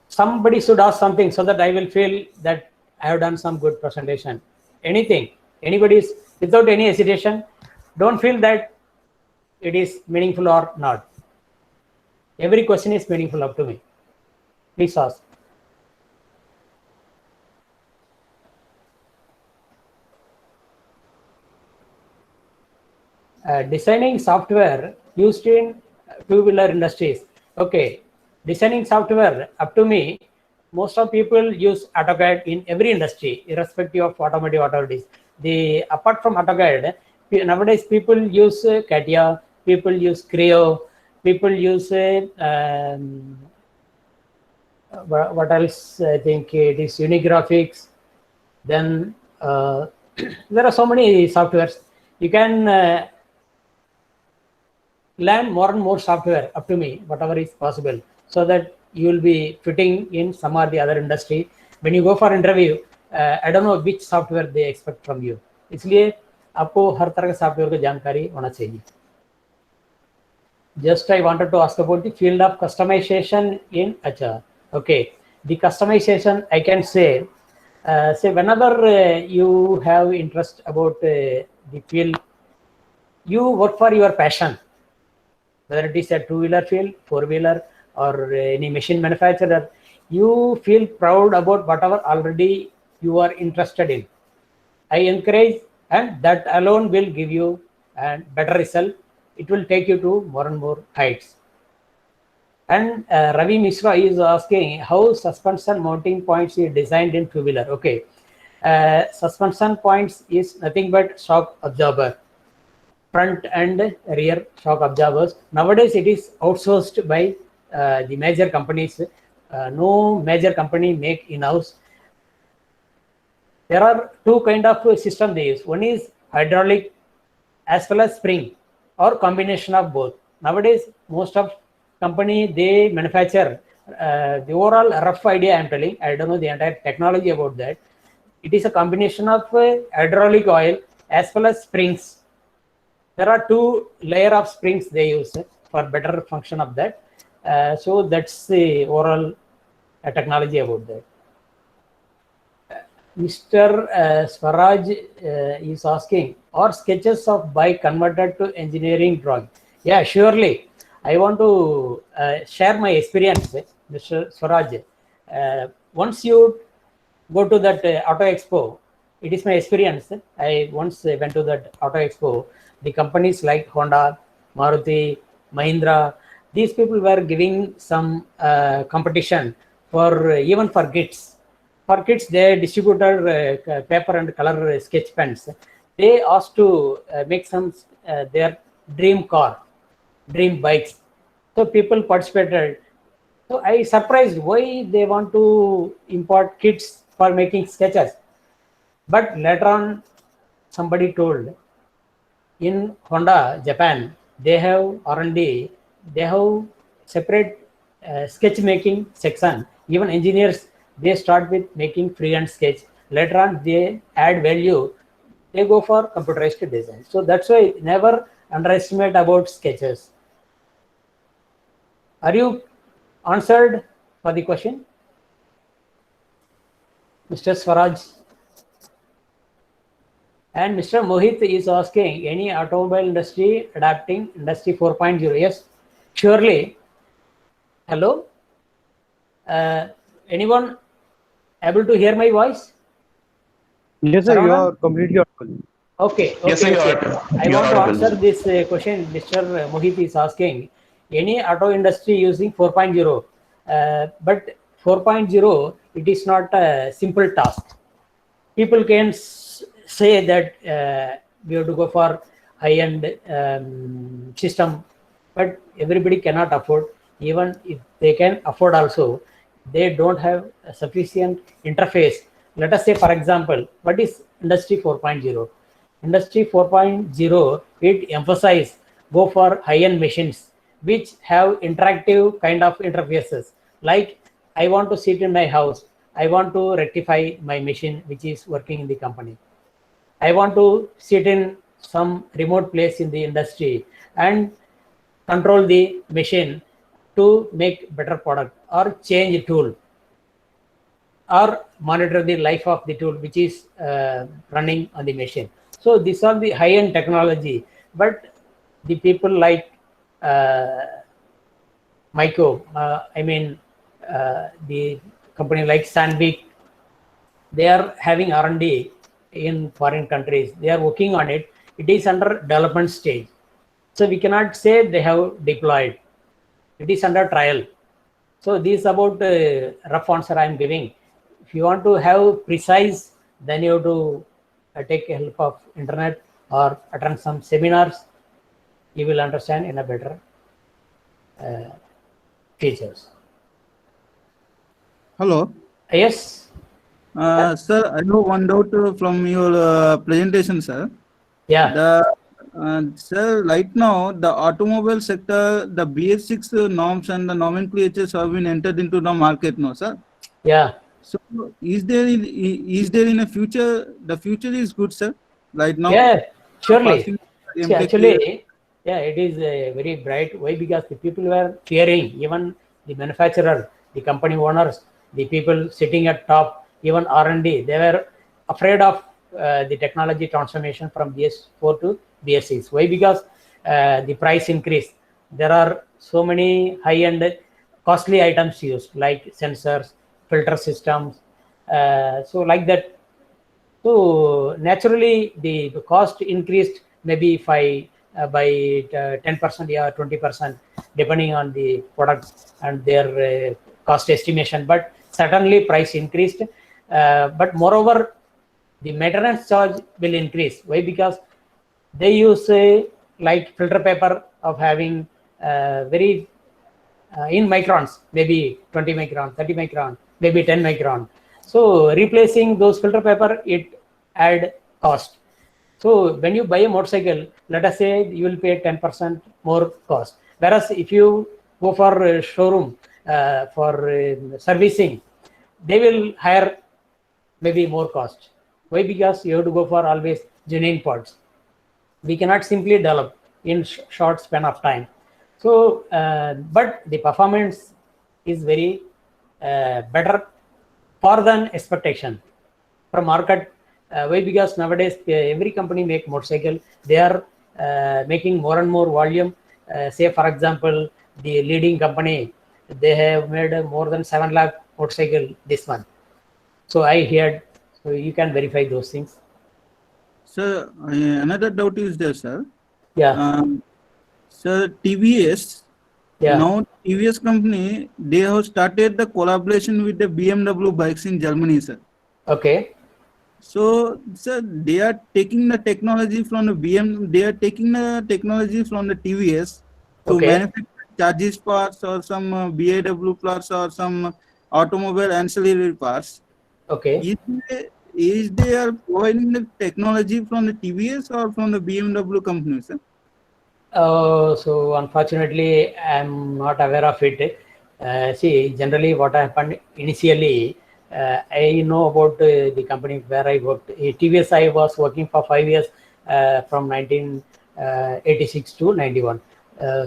Somebody should ask something so that I will feel that I have done some good presentation. Anything, anybody's, without any hesitation, don't feel that it is meaningful or not. Every question is meaningful up to me. Please ask. Designing software used in two-wheeler industries. Okay, designing software, up to me, most of people use AutoCAD in every industry, irrespective of automotive, whatever it is. Apart from AutoCAD, nowadays people use CATIA, people use Creo, people use what else? I think it is Unigraphics. Then there are so many softwares. You can learn more and more software, up to me, whatever is possible, so that you will be fitting in some or the other industry. When you go for interview, I don't know which software they expect from you. इसलिए आपको हर तरह के software की जानकारी होना चाहिए. Just I wanted to ask about the field of customization in HR. Okay, the customization I can say, say whenever you have interest about the field, you work for your passion, whether it is a two-wheeler field, four-wheeler, or any machine manufacturer, you feel proud about whatever already you are interested in. I encourage, and that alone will give you a better result. It will take you to more and more heights. And Ravi Mishra is asking how suspension mounting points is designed in two-wheeler. Okay, suspension points is nothing but shock absorber, front and rear shock absorbers. Nowadays, it is outsourced by the major companies. No major company make in-house. There are two kind of system they use. One is hydraulic as well as spring or combination of both. Nowadays, most of company they manufacture the overall rough idea I'm telling. I don't know the entire technology about that. It is a combination of hydraulic oil as well as springs. There are two layer of springs they use for better function of that. So that's the overall technology about that. Mr. Swaraj is asking, are sketches of bike converted to engineering drawing? Yeah, surely. I want to share my experience, Mr. Swaraj. Once you go to that Auto Expo, it is my experience. I once went to that Auto Expo. The companies like Honda, Maruti, Mahindra, these people were giving some competition for even for kids. For kids, they distributed paper and color sketch pens. They asked to make some their dream car, dream bikes. So people participated. So I surprised why they want to import kits for making sketches. But later on, somebody told in Honda, Japan, they have R&D, they have separate sketch making section. Even engineers, they start with making freehand sketch. Later on, they add value. They go for computerized design. So that's why never underestimate about sketches. Are you answered for the question, Mr. Swaraj? And Mr. Mohit is asking, any automobile industry adapting Industry 4.0? Yes, surely. Hello? Anyone able to hear my voice?
Yes, sir, you
Saravanan?
are completely audible.
Okay.
Yes, sir,
okay,
you
okay.
are-
I
you
want
are
to
audible.
answer this question. Mr. Mohit is asking, any auto industry using 4.0? But 4.0, it is not a simple task. People can say that we have to go for high-end system, but everybody cannot afford. Even if they can afford also, they don't have a sufficient interface. Let us say, for example, what is Industry 4.0? Industry 4.0, it emphasize go for high-end machines which have interactive kind of interfaces. Like I want to sit in my house, I want to rectify my machine which is working in the company. I want to sit in some remote place in the industry and control the machine to make better product or change tool or monitor the life of the tool which is running on the machine. So these are the high-end technology, but the people like Myco, the company like Sandvik, they are having R&D in foreign countries. They are working on it. It is under development stage. So we cannot say they have deployed. It is under trial. So this is about rough answer I am giving. If you want to have precise, then you have to take help of internet or attend some seminars. You will understand in a better features.
Hello.
Yes.
Sir, I have one doubt from your presentation, sir.
Yeah.
Sir, right now, the automobile sector, the BS6 norms and the nomenclatures have been entered into the market now, sir.
Yeah.
So, is there in a future? The future is good, sir. Right now.
Yeah. Surely.
passing
See,
MTech
actually, yeah, it is very bright. Why? Because the people were fearing, even the manufacturer, the company owners, the people sitting at top, even R&D, they were afraid of the technology transformation from BS4 to BS6. Why? Because the price increase. There are so many high-end, costly items used, like sensors, filter systems. So like that, so naturally, the cost increased maybe by 10% or 20%, depending on the product and their cost estimation. But certainly, price increased. But moreover, the maintenance charge will increase. Why? Because they use like filter paper of having very in microns, maybe 20 micron, 30 micron, maybe 10 micron. So replacing those filter paper, it add cost. So when you buy a motorcycle, let us say you will pay 10% more cost. Whereas if you go for a showroom for servicing, they will hire maybe more cost. Why? Because you have to go for always genuine parts. We cannot simply develop in short span of time. So, but the performance is very better far than expectation from market. Why? Because nowadays every company make motorcycle. They are making more and more volume. Say for example, the leading company, they have made more than 7 lakh motorcycle this month. So I heard. So you can verify those things.
Sir, another doubt is there, sir.
Yeah.
Sir, TVS,
Yeah.
now TVS company, they have started the collaboration with the BMW bikes in Germany, sir.
Okay.
So, sir, they are taking the technology from the they are taking the technology from the TVS to
Okay.
manufacture charges parts or some BAW parts or some automobile ancillary parts.
Okay.
Is they are providing the technology from the TVS or from the BMW company, sir?
So unfortunately, I'm not aware of it. See, generally what happened initially, I know about the company where I worked. TVS, I was working for 5 years from 1986 to 91.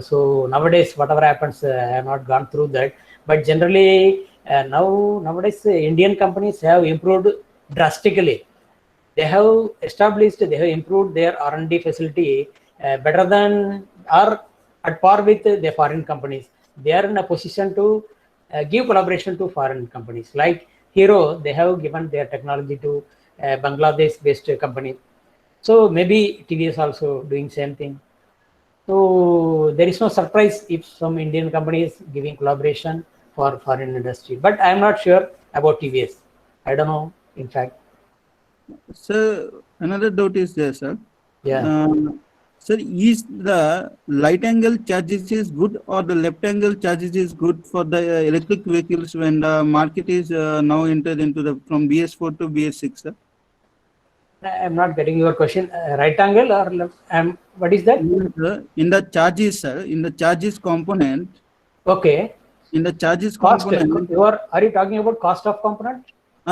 So nowadays, whatever happens, I have not gone through that. But generally, nowadays, Indian companies have improved drastically. They have established, they have improved their R&D facility better than or at par with the foreign companies. They are in a position to give collaboration to foreign companies. Like Hero, they have given their technology to Bangladesh-based company. So maybe TVS also doing same thing. So there is no surprise if some Indian companies giving collaboration for foreign industry. But I am not sure about TVS. I don't know, in fact.
Sir, another doubt is there, sir.
Yeah.
Sir, is the right angle charges is good or the left angle charges is good for the electric vehicles when the market is now entered into the from BS4 to BS6, sir?
I'm not getting your question. Right angle or left? What is that?
In the charges, sir, in the charges component,
Okay.
in the charges
Cost.
component,
Are you talking about cost of component?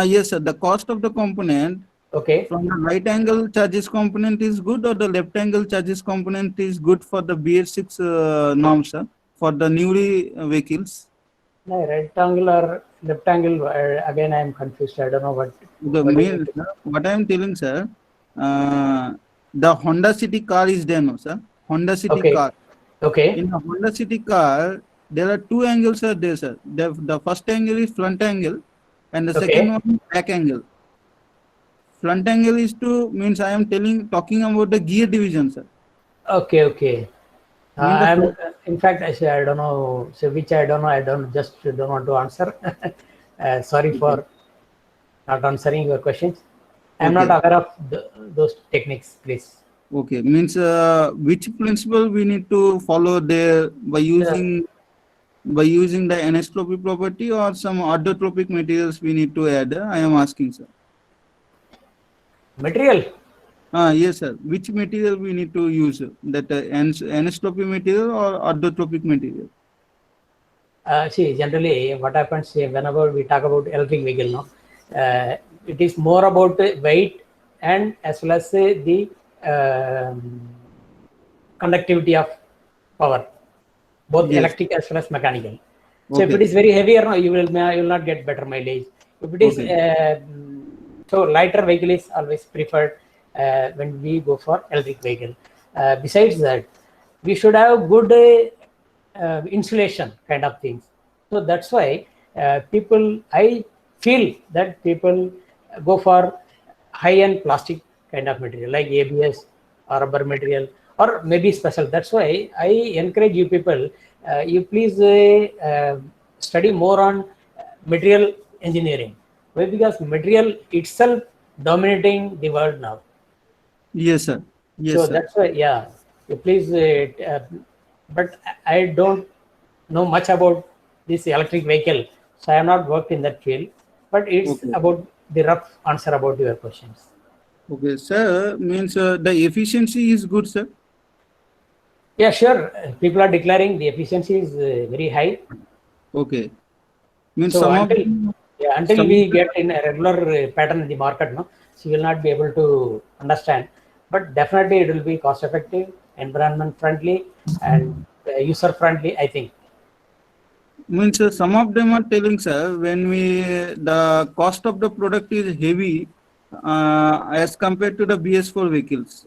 yes, sir, the cost of the component
Okay.
from the right angle charges component is good or the left angle charges component is good for the BS6 norms, sir, for the newly vehicles?
No, right angle or left angle? Again, I'm confused. I don't know what.
The
What,
main, what I am telling, sir, the Honda City car is there, no, sir? Honda City
okay.
car.
Okay.
In the Honda City car, there are two angles are there, sir. The first angle is front angle, and the second one is back angle. Front angle is to means I am talking about the gear division, sir.
Okay. Okay.
Mean the
I'm in fact I say I don't know. So which I don't know. I don't want to answer. Sorry for not answering your questions. I'm not aware of those techniques. Please.
Okay, means which principle we need to follow there by using the anisotropy property or some orthotropic materials we need to add? I am asking, sir.
Material.
Yes, sir. Which material we need to use? That anisotropy material or orthotropic material?
See, generally, what happens whenever we talk about electric vehicle, it is more about weight and as well as the conductivity of power, both
Yes.
electric as well as mechanical. So if
Okay.
it is very heavier, no, you will not get better mileage. If it is
Okay.
so lighter vehicle is always preferred when we go for electric vehicle. Besides that, we should have good insulation kind of things. So that's why I feel that people go for high-end plastic kind of material like ABS or rubber material or maybe special. That's why I encourage you people, you please study more on material engineering. Why? Because material itself dominating the world now.
Yes, sir. Yes,
So
sir.
that's why, yeah, you please, but I don't know much about this electric vehicle. So I have not worked in that field, but it's
Okay.
about the rough answer about your questions.
Okay, sir. Means the efficiency is good, sir.
Yeah, sure. People are declaring the efficiency is very high.
Okay. Means
So
some of
until
some
we
of
get in a regular pattern in the market, no, so you will not be able to understand. But definitely, it will be cost effective, environment friendly, and user friendly, I think.
means some of them are telling, sir, when we the cost of the product is heavy as compared to the BS4 vehicles.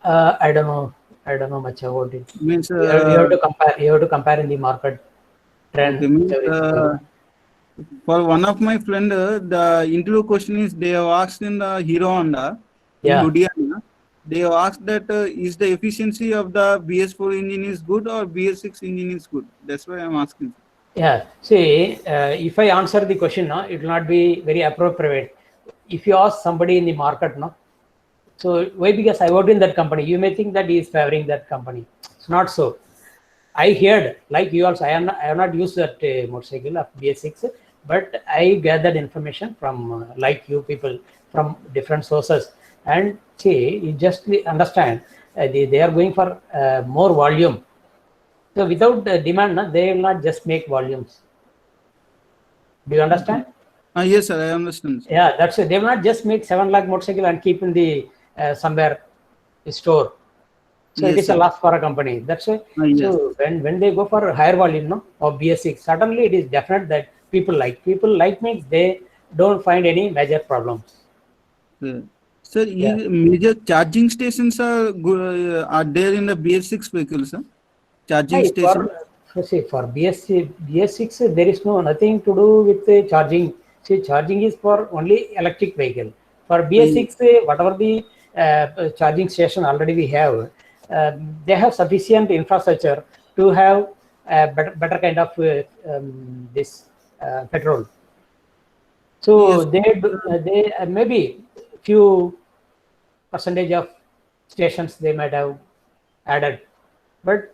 I don't know. I don't know much about it.
Means
You have to compare. You have to compare in the market
okay.
trend.
Means
Everything.
for one of my friend, the interview question is they have asked in the Hero Honda in
Yeah,
Ludhiana. They have asked that is the efficiency of the BS4 engine is good or BS6 engine is good. That's why I'm asking.
yeah. See, if I answer the question, no, it will not be very appropriate. If you ask somebody in the market, no, so why? Because I worked in that company. You may think that he is favoring that company. It's not so. I heard, like you also, I have not used that motorcycle of BS6, but I gathered information from like you people from different sources. And see, you just understand they are going for more volume. So without demand, no, they will not just make volumes. Do you understand?
Yes, sir, I understand. Sir.
Yeah, that's it. They will not just make 7 lakh motorcycle and keep in the somewhere store. So it
Yes,
is a
sir.
loss for a company. That's why.
Yes.
So when they go for higher volume, no, of BS6, suddenly it is definite that people like means they don't find any major problems.
Yeah. Sir,
Yeah.
major charging stations are are there in the BS6 vehicles, sir? Charging
Hey,
station.
see, for BS6 there is nothing to do with charging. See, charging is for only electric vehicle. For BS6, whatever the charging station already we have, they have sufficient infrastructure to have better kind of this petrol. So
Yes.
they maybe few percentage of stations they might have added, but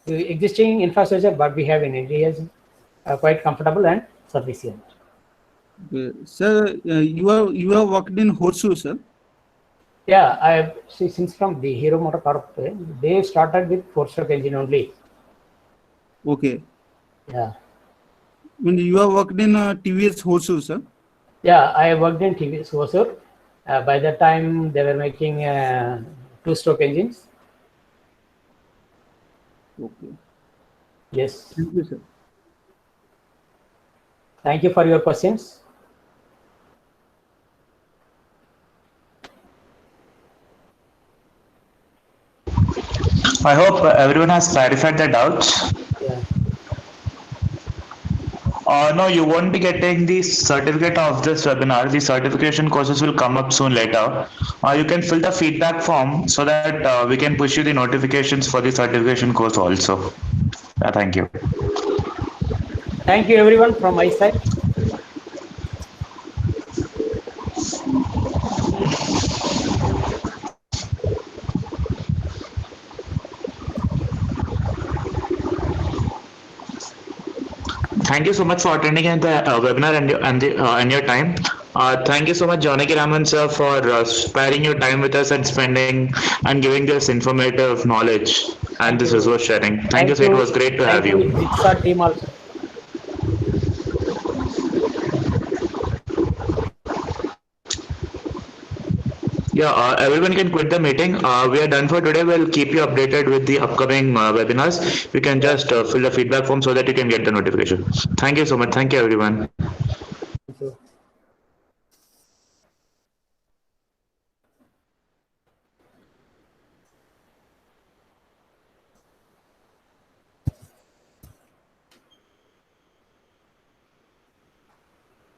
the existing infrastructure what we have in India is quite comfortable and sufficient.
Sir, you have worked in Horseshoe, sir.
Yeah, I see since from the Hero MotoCorp, they started with 4-stroke engine only.
Okay.
Yeah,
I mean, you have worked in TVS Horseshoe, sir.
yeah, I worked in TVS Hosur. By that time, they were making 2-stroke engines.
Okay.
Yes.
Thank you, sir.
Thank you for your questions.
I hope everyone has clarified their doubts.
Yeah.
No, you won't be getting the certificate of this webinar. The certification courses will come up soon later. You can fill the feedback form so that we can push you the notifications for the certification course also. Thank you.
Thank you everyone from my side.
Thank you so much for attending the webinar and your time. Thank you so much, Janaki Raman sir, for sparing your time with us and spending and giving this informative knowledge and
Thank
this
you.
resource sharing. Thank you,
Thank
sir. It
you.
was great to have
Thank you,
you.
Jitsa team also.
Yeah, everyone can quit the meeting. We are done for today. We'll keep you updated with the upcoming webinars. You can just fill the feedback form so that you can get the notification. Thank you so much. Thank you, everyone.